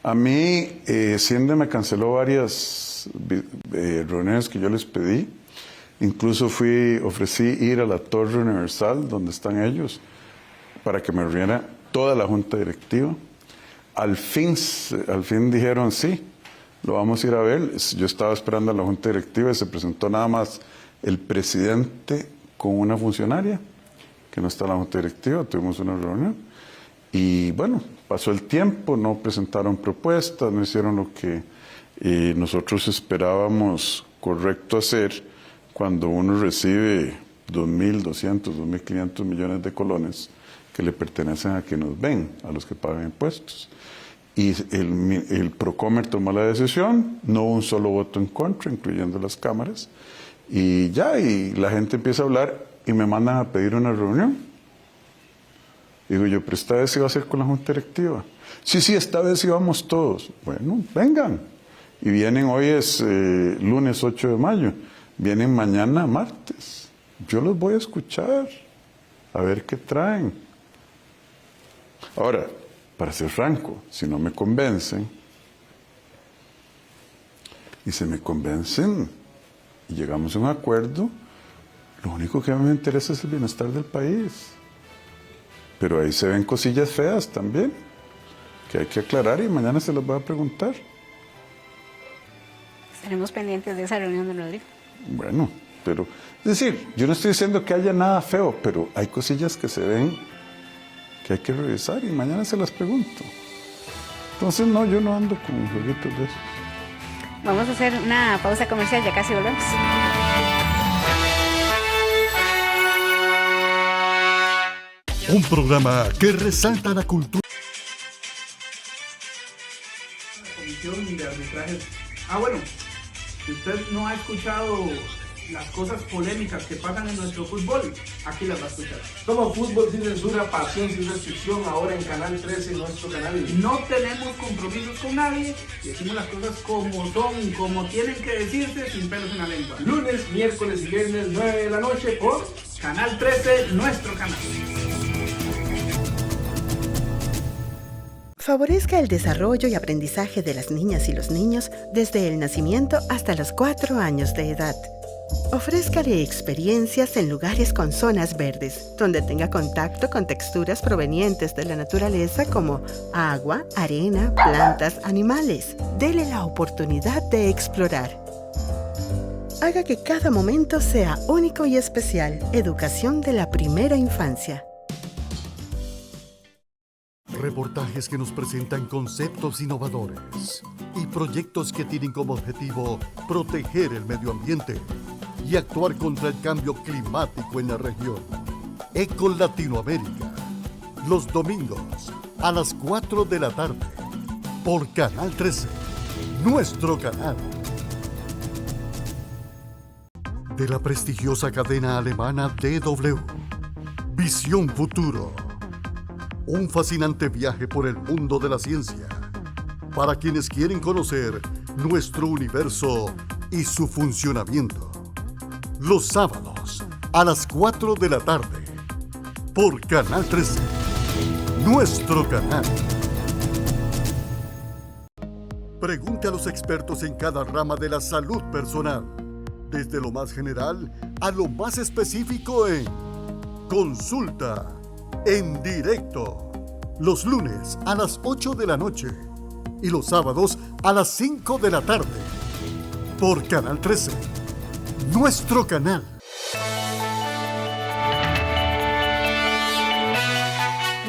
A mí, CINDE me canceló varias reuniones que yo les pedí. Incluso ofrecí ir a la Torre Universal, donde están ellos, para que me reuniera toda la junta directiva. Al fin dijeron sí, lo vamos a ir a ver. Yo estaba esperando a la junta directiva y se presentó nada más el presidente con una funcionaria, que no está en la junta directiva. Tuvimos una reunión y bueno, pasó el tiempo, no presentaron propuestas, no hicieron lo que nosotros esperábamos correcto hacer cuando uno recibe 2.200, 2.500 millones de colones que le pertenecen a quienes nos ven, a los que pagan impuestos. Y el Procomer tomó la decisión, no hubo un solo voto en contra, incluyendo las cámaras, y la gente empieza a hablar y me mandan a pedir una reunión. Digo yo, pero esta vez iba a ser con la junta directiva. Sí, esta vez íbamos todos. Bueno, vengan. Y vienen, hoy es lunes 8 de mayo, vienen mañana martes. Yo los voy a escuchar, a ver qué traen. Ahora, para ser franco, si no me convencen, y se me convencen y llegamos a un acuerdo, lo único que a mí me interesa es el bienestar del país. Pero ahí se ven cosillas feas también, que hay que aclarar y mañana se las voy a preguntar. Estaremos pendientes de esa reunión, don Rodrigo. Bueno, pero, es decir, yo no estoy diciendo que haya nada feo, pero hay cosillas que se ven que hay que revisar y mañana se las pregunto. Entonces, no, yo no ando con jueguitos de esos. Vamos a hacer una pausa comercial, ya casi volvemos. Un programa que resalta la cultura. Comisión de arbitraje. Bueno, si usted no ha escuchado las cosas polémicas que pasan en nuestro fútbol, aquí las va a escuchar. Como Fútbol sin censura, pasión sin restricción, ahora en Canal 13, nuestro canal. No tenemos compromisos con nadie, decimos las cosas como son, como tienen que decirse, sin pelos en la lengua. Lunes, miércoles y viernes, 9 de la noche, por Canal 13, nuestro canal. Favorezca el desarrollo y aprendizaje de las niñas y los niños desde el nacimiento hasta los 4 años de edad. Ofrézcale experiencias en lugares con zonas verdes, donde tenga contacto con texturas provenientes de la naturaleza como agua, arena, plantas, animales. Dele la oportunidad de explorar. Haga que cada momento sea único y especial. Educación de la primera infancia. Reportajes que nos presentan conceptos innovadores y proyectos que tienen como objetivo proteger el medio ambiente y actuar contra el cambio climático en la región. Eco Latinoamérica, los domingos a las 4 de la tarde, por Canal 13, nuestro canal. De la prestigiosa cadena alemana DW, Visión Futuro. Un fascinante viaje por el mundo de la ciencia, para quienes quieren conocer nuestro universo y su funcionamiento. Los sábados a las 4 de la tarde, por Canal 13, nuestro canal. Pregunte a los expertos en cada rama de la salud personal, desde lo más general a lo más específico en Consulta en Directo, los lunes a las 8 de la noche y los sábados a las 5 de la tarde, por Canal 13, nuestro canal.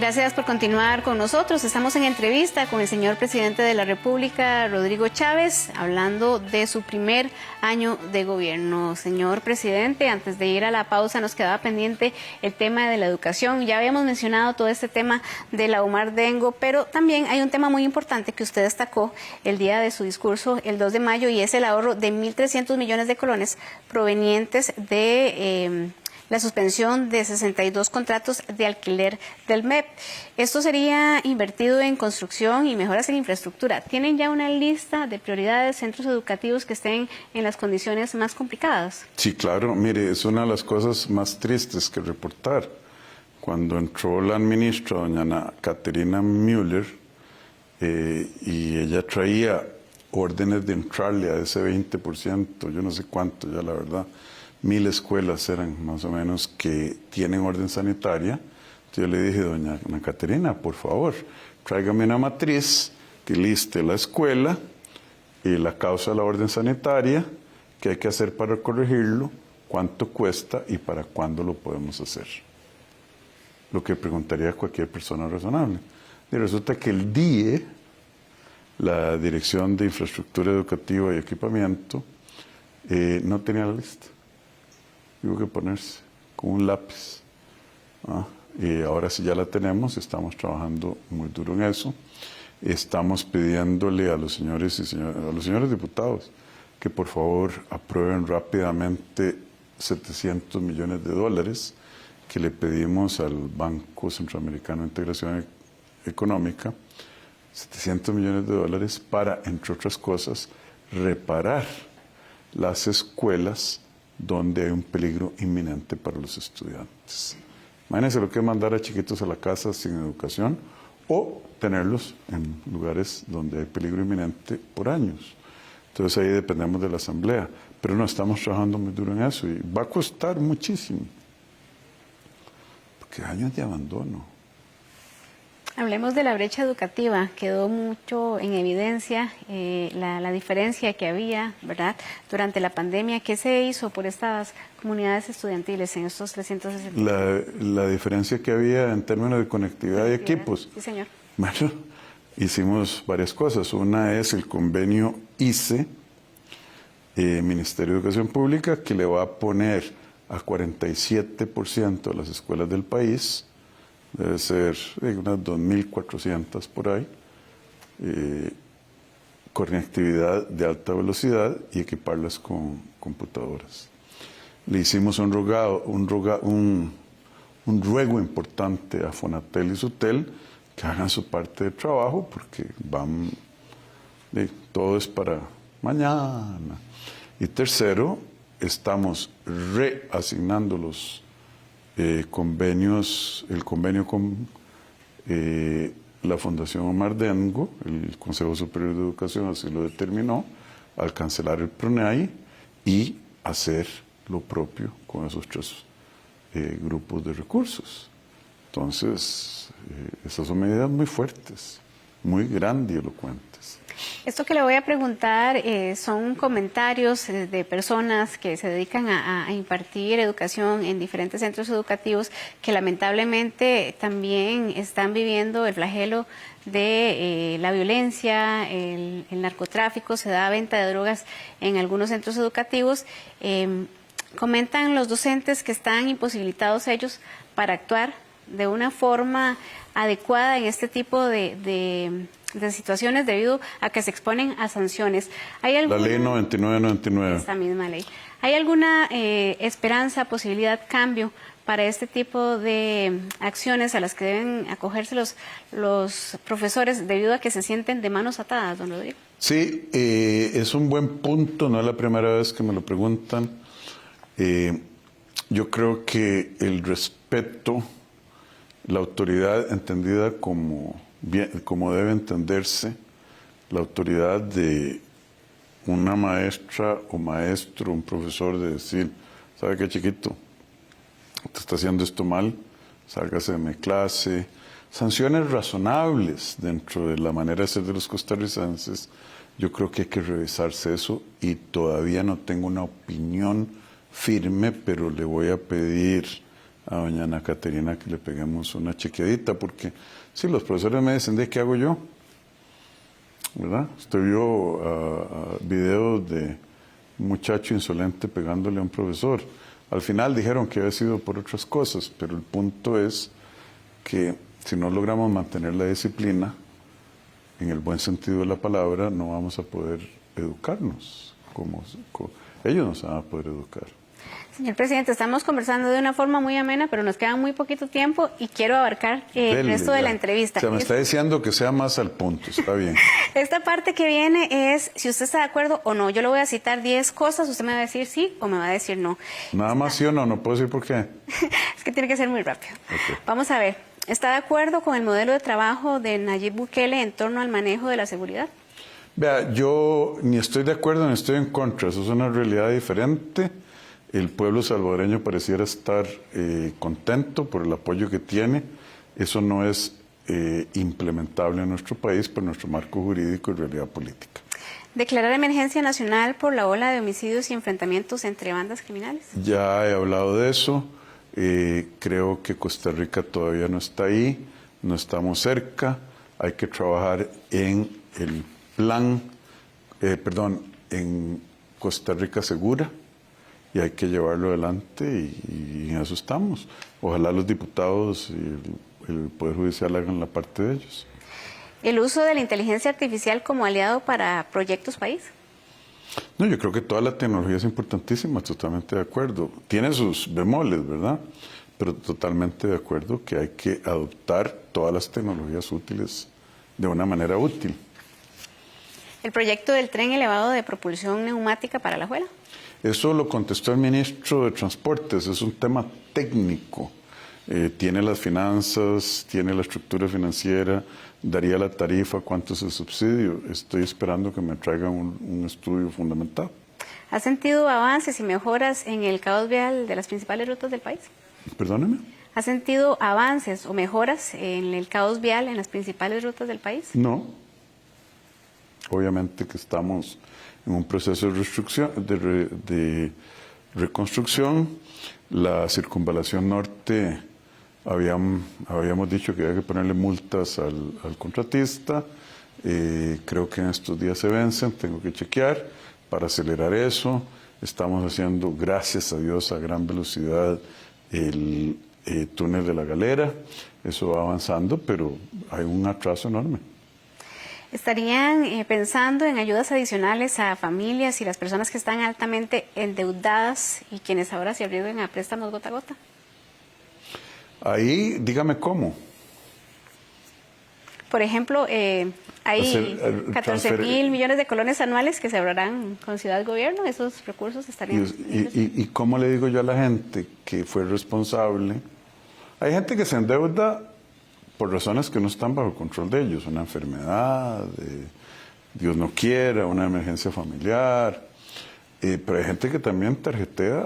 Gracias por continuar con nosotros. Estamos en entrevista con el señor presidente de la República, Rodrigo Chávez, hablando de su primer año de gobierno. Señor presidente, antes de ir a la pausa nos quedaba pendiente el tema de la educación. Ya habíamos mencionado todo este tema de la Umardengo, pero también hay un tema muy importante que usted destacó el día de su discurso, el 2 de mayo, y es el ahorro de 1.300 millones de colones provenientes de la suspensión de 62 contratos de alquiler del MEP. Esto sería invertido en construcción y mejoras en infraestructura. ¿Tienen ya una lista de prioridades, centros educativos que estén en las condiciones más complicadas? Sí, claro. Mire, es una de las cosas más tristes que reportar. Cuando entró la ministra, doña Ana Caterina Müller, y ella traía órdenes de entrarle a ese 20%, yo no sé cuánto ya la verdad, 1.000 escuelas eran más o menos que tienen orden sanitaria. Entonces yo le dije, doña Ana Caterina, por favor, tráigame una matriz que liste la escuela y la causa de la orden sanitaria, qué hay que hacer para corregirlo, cuánto cuesta y para cuándo lo podemos hacer. Lo que preguntaría a cualquier persona razonable. Y resulta que el DIE, la Dirección de Infraestructura Educativa y Equipamiento, no tenía la lista. Tuvo que ponerse con un lápiz. Y ahora sí ya la tenemos, estamos trabajando muy duro en eso. Estamos pidiéndole a los señores diputados que por favor aprueben rápidamente 700 millones de dólares que le pedimos al Banco Centroamericano de Integración Económica, 700 millones de dólares para, entre otras cosas, reparar las escuelas donde hay un peligro inminente para los estudiantes. Imagínense lo que es mandar a chiquitos a la casa sin educación o tenerlos en lugares donde hay peligro inminente por años. Entonces ahí dependemos de la Asamblea, pero no, estamos trabajando muy duro en eso y va a costar muchísimo, porque años de abandono. Hablemos de la brecha educativa. Quedó mucho en evidencia la diferencia que había, ¿verdad?, durante la pandemia. ¿Qué se hizo por estas comunidades estudiantiles en estos 360? La diferencia que había en términos de conectividad de equipos. Sí, señor. Bueno, hicimos varias cosas. Una es el convenio ICE, Ministerio de Educación Pública, que le va a poner a 47% de las escuelas del país, debe ser unas 2.400 por ahí, conectividad de alta velocidad y equiparlas con computadoras. Le hicimos un ruego importante a Fonatel y Sutel que hagan su parte de trabajo porque todo es para mañana. Y tercero, estamos reasignando los convenios, el convenio con la Fundación Umardengo, el Consejo Superior de Educación así lo determinó, al cancelar el PRONAI y hacer lo propio con esos tres grupos de recursos. Entonces, estas son medidas muy fuertes, muy grandilocuentes. Esto que le voy a preguntar son comentarios de personas que se dedican a impartir educación en diferentes centros educativos que lamentablemente también están viviendo el flagelo de la violencia, el narcotráfico, se da venta de drogas en algunos centros educativos. Comentan los docentes que están imposibilitados ellos para actuar de una forma adecuada en este tipo de situaciones debido a que se exponen a sanciones. ¿Hay alguna, la ley 9999. Esta misma ley. ¿Hay alguna esperanza, posibilidad, cambio para este tipo de acciones a las que deben acogerse los profesores debido a que se sienten de manos atadas, don Rodrigo? Sí, es un buen punto, no es la primera vez que me lo preguntan. Yo creo que el respeto, la autoridad entendida como debe entenderse, la autoridad de una maestra o maestro, un profesor, de decir, ¿sabe qué, chiquito? Te está haciendo esto mal, sálgase de mi clase. Sanciones razonables dentro de la manera de ser de los costarricenses. Yo creo que hay que revisarse eso y todavía no tengo una opinión firme, pero le voy a pedir a doña Ana Caterina que le peguemos una chequeadita, porque sí, los profesores me dicen, ¿de qué hago yo? ¿Verdad? Usted vio videos de un muchacho insolente pegándole a un profesor. Al final dijeron que había sido por otras cosas, pero el punto es que si no logramos mantener la disciplina, en el buen sentido de la palabra, no vamos a poder educarnos como ellos nos van a poder educar. Señor presidente, estamos conversando de una forma muy amena, pero nos queda muy poquito tiempo y quiero abarcar el resto de la entrevista. O sea, me está diciendo que sea más al punto, está bien. Esta parte que viene es si usted está de acuerdo o no. Yo le voy a citar 10 cosas, usted me va a decir sí o me va a decir no. Nada más sí o no, no puedo decir por qué. Es que tiene que ser muy rápido. Okay. Vamos a ver, ¿está de acuerdo con el modelo de trabajo de Nayib Bukele en torno al manejo de la seguridad? Vea, yo ni estoy de acuerdo ni estoy en contra, eso es una realidad diferente. El pueblo salvadoreño pareciera estar contento por el apoyo que tiene. Eso no es implementable en nuestro país por nuestro marco jurídico y realidad política. ¿Declarar emergencia nacional por la ola de homicidios y enfrentamientos entre bandas criminales? Ya he hablado de eso. Creo que Costa Rica todavía no está ahí, no estamos cerca. Hay que trabajar en el plan, en Costa Rica Segura. Y hay que llevarlo adelante y en eso estamos. Ojalá los diputados y el Poder Judicial hagan la parte de ellos. ¿El uso de la inteligencia artificial como aliado para proyectos país? No, yo creo que toda la tecnología es importantísima, totalmente de acuerdo. Tiene sus bemoles, ¿verdad? Pero totalmente de acuerdo que hay que adoptar todas las tecnologías útiles de una manera útil. ¿El proyecto del tren elevado de propulsión neumática para La Alajuela? Eso lo contestó el ministro de Transportes, es un tema técnico. Tiene las finanzas, tiene la estructura financiera, daría la tarifa, cuánto es el subsidio. Estoy esperando que me traigan un estudio fundamental. ¿Ha sentido avances y mejoras en el caos vial de las principales rutas del país? Perdóneme. ¿Ha sentido avances o mejoras en el caos vial en las principales rutas del país? No. Obviamente que estamos en un proceso de reconstrucción. La circunvalación norte, habíamos dicho que había que ponerle multas al contratista. Creo que en estos días se vencen, tengo que chequear para acelerar eso. Estamos haciendo, gracias a Dios, a gran velocidad el túnel de la Galera. Eso va avanzando, pero hay un atraso enorme. ¿Estarían pensando en ayudas adicionales a familias y las personas que están altamente endeudadas y quienes ahora se arriesgan a préstamos gota a gota? Ahí, dígame cómo. Por ejemplo, hay 14.000 millones de colones anuales que se ahorrarán con Ciudad Gobierno. Esos recursos estarían... ¿Y cómo le digo yo a la gente que fue responsable? Hay gente que se endeuda por razones que no están bajo el control de ellos, una enfermedad, Dios no quiera, una emergencia familiar, pero hay gente que también tarjetea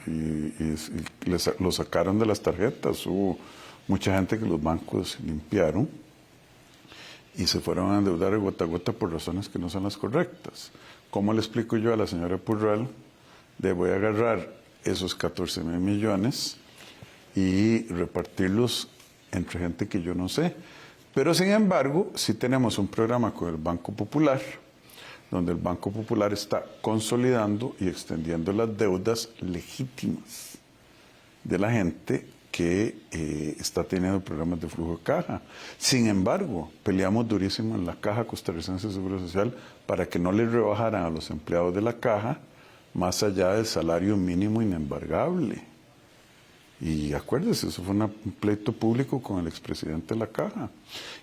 y lo sacaron de las tarjetas. Hubo mucha gente que los bancos limpiaron y se fueron a endeudar gota a gota por razones que no son las correctas. ¿Cómo le explico yo a la señora Purral? Voy a agarrar esos 14.000 millones y repartirlos entre gente que yo no sé. Pero sin embargo, sí tenemos un programa con el Banco Popular, donde el Banco Popular está consolidando y extendiendo las deudas legítimas de la gente que está teniendo programas de flujo de caja. Sin embargo, peleamos durísimo en la Caja Costarricense de Seguro Social para que no le rebajaran a los empleados de la Caja más allá del salario mínimo inembargable. Y acuérdese, eso fue un pleito público con el expresidente de la Caja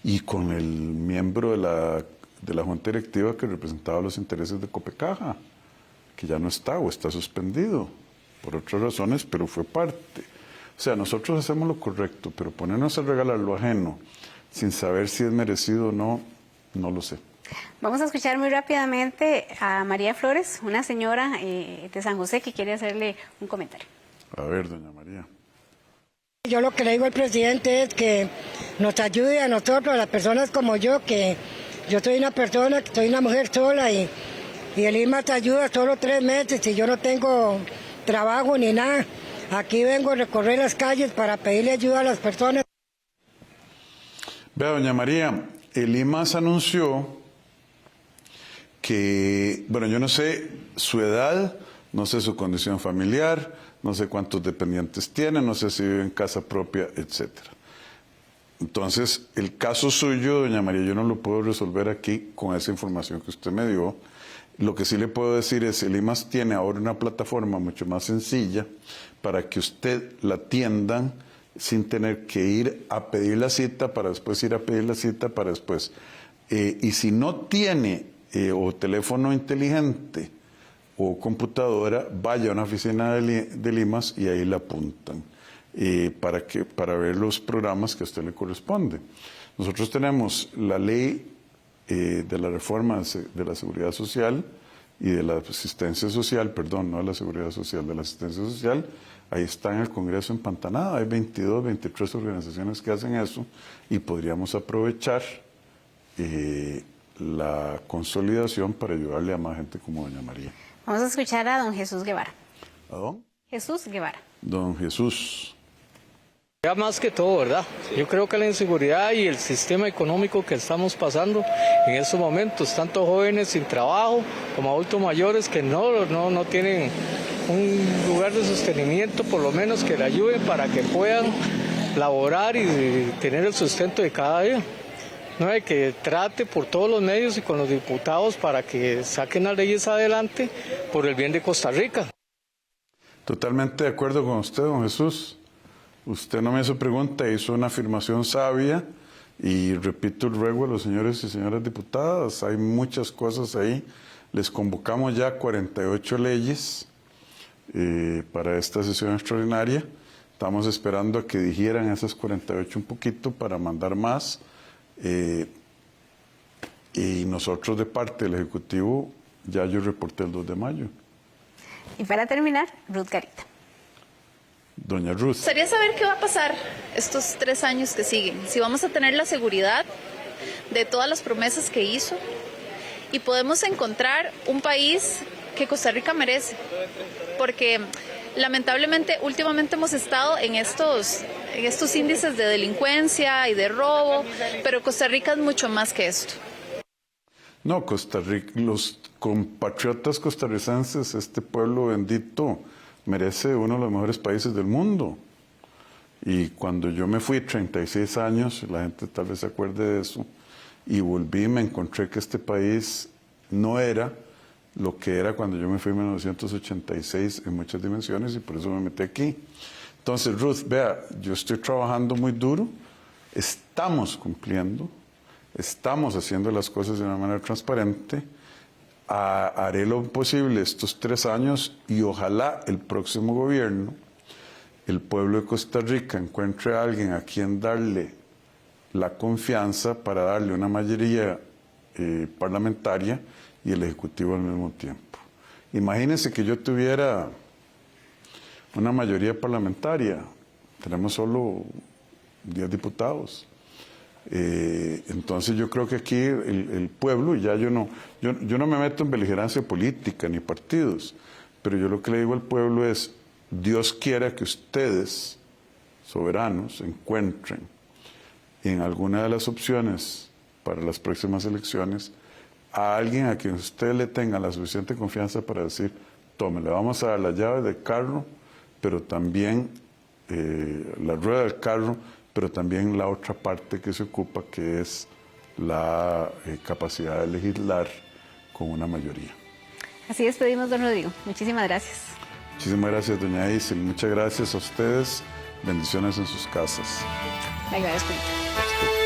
y con el miembro de la Junta Directiva que representaba los intereses de Copecaja, que ya no está o está suspendido por otras razones, pero fue parte. O sea, nosotros hacemos lo correcto, pero ponernos a regalar lo ajeno sin saber si es merecido o no, no lo sé. Vamos a escuchar muy rápidamente a María Flores, una señora de San José que quiere hacerle un comentario. A ver, doña María. Yo lo que le digo al presidente es que nos ayude a nosotros, a las personas como yo, que yo soy una persona, que soy una mujer sola y el IMA te ayuda solo 3 meses y yo no tengo trabajo ni nada. aquí vengo a recorrer las calles para pedirle ayuda a las personas. Vea, doña María, el IMAS anunció que, bueno, yo no sé su edad, no sé su condición familiar, no sé cuántos dependientes tiene, no sé si vive en casa propia, etcétera. Entonces, el caso suyo, doña María, yo no lo puedo resolver aquí con esa información que usted me dio. Lo que sí le puedo decir es, el IMAS tiene ahora una plataforma mucho más sencilla para que usted la atiendan sin tener que ir a pedir la cita, para después ir a pedir la cita, para después. Y si no tiene o teléfono inteligente o computadora, vaya a una oficina del IMAS y ahí la apuntan. Para ver los programas que a usted le corresponde. Nosotros tenemos la ley de la reforma de la seguridad social y de la asistencia social, perdón, no de la seguridad social, de la asistencia social. Ahí está en el Congreso empantanada, hay 22, 23 organizaciones que hacen eso y podríamos aprovechar la consolidación para ayudarle a más gente como doña María. Vamos a escuchar a don Jesús Guevara. ¿A don? Jesús Guevara. Don Jesús. Ya más que todo, ¿verdad? Yo creo que la inseguridad y el sistema económico que estamos pasando en estos momentos, tanto jóvenes sin trabajo como adultos mayores que no tienen un lugar de sostenimiento, por lo menos que le ayuden para que puedan laborar y tener el sustento de cada día. No hay que trate por todos los medios y con los diputados para que saquen las leyes adelante por el bien de Costa Rica. Totalmente de acuerdo con usted, don Jesús. Usted no me hizo pregunta, hizo una afirmación sabia y repito el ruego a los señores y señoras diputadas. Hay muchas cosas ahí. Les convocamos ya 48 leyes para esta sesión extraordinaria. Estamos esperando a que digieran esas 48 un poquito para mandar más. Y nosotros de parte del Ejecutivo, ya yo reporté el 2 de mayo. Y para terminar, Ruth Garita. Doña Ruth. Gustaría saber qué va a pasar estos 3 años que siguen. Si vamos a tener la seguridad de todas las promesas que hizo y podemos encontrar un país que Costa Rica merece. Porque lamentablemente últimamente hemos estado en estos índices de delincuencia y de robo, pero Costa Rica es mucho más que esto. No, Costa Rica, los compatriotas costarricenses, este pueblo bendito, merece uno de los mejores países del mundo. Y cuando yo me fui, 36 años, la gente tal vez se acuerde de eso, y volví, me encontré que este país no era lo que era cuando yo me fui en 1986 en muchas dimensiones, y por eso me metí aquí. Entonces, Ruth, vea, yo estoy trabajando muy duro, estamos cumpliendo, estamos haciendo las cosas de una manera transparente. Haré lo posible estos 3 años y ojalá el próximo gobierno, el pueblo de Costa Rica encuentre a alguien a quien darle la confianza para darle una mayoría parlamentaria y el Ejecutivo al mismo tiempo. Imagínense que yo tuviera una mayoría parlamentaria, tenemos solo 10 diputados. Entonces yo creo que aquí el pueblo, y ya yo no me meto en beligerancia política ni partidos, pero yo lo que le digo al pueblo es, Dios quiera que ustedes, soberanos, encuentren en alguna de las opciones para las próximas elecciones a alguien a quien usted le tenga la suficiente confianza para decir, tome, le vamos a dar la llave del carro, pero también la rueda del carro, pero también la otra parte que se ocupa, que es la capacidad de legislar con una mayoría. Así despedimos, don Rodrigo. Muchísimas gracias. Muchísimas gracias, doña Isel. Muchas gracias a ustedes. Bendiciones en sus casas. Le agradezco mucho.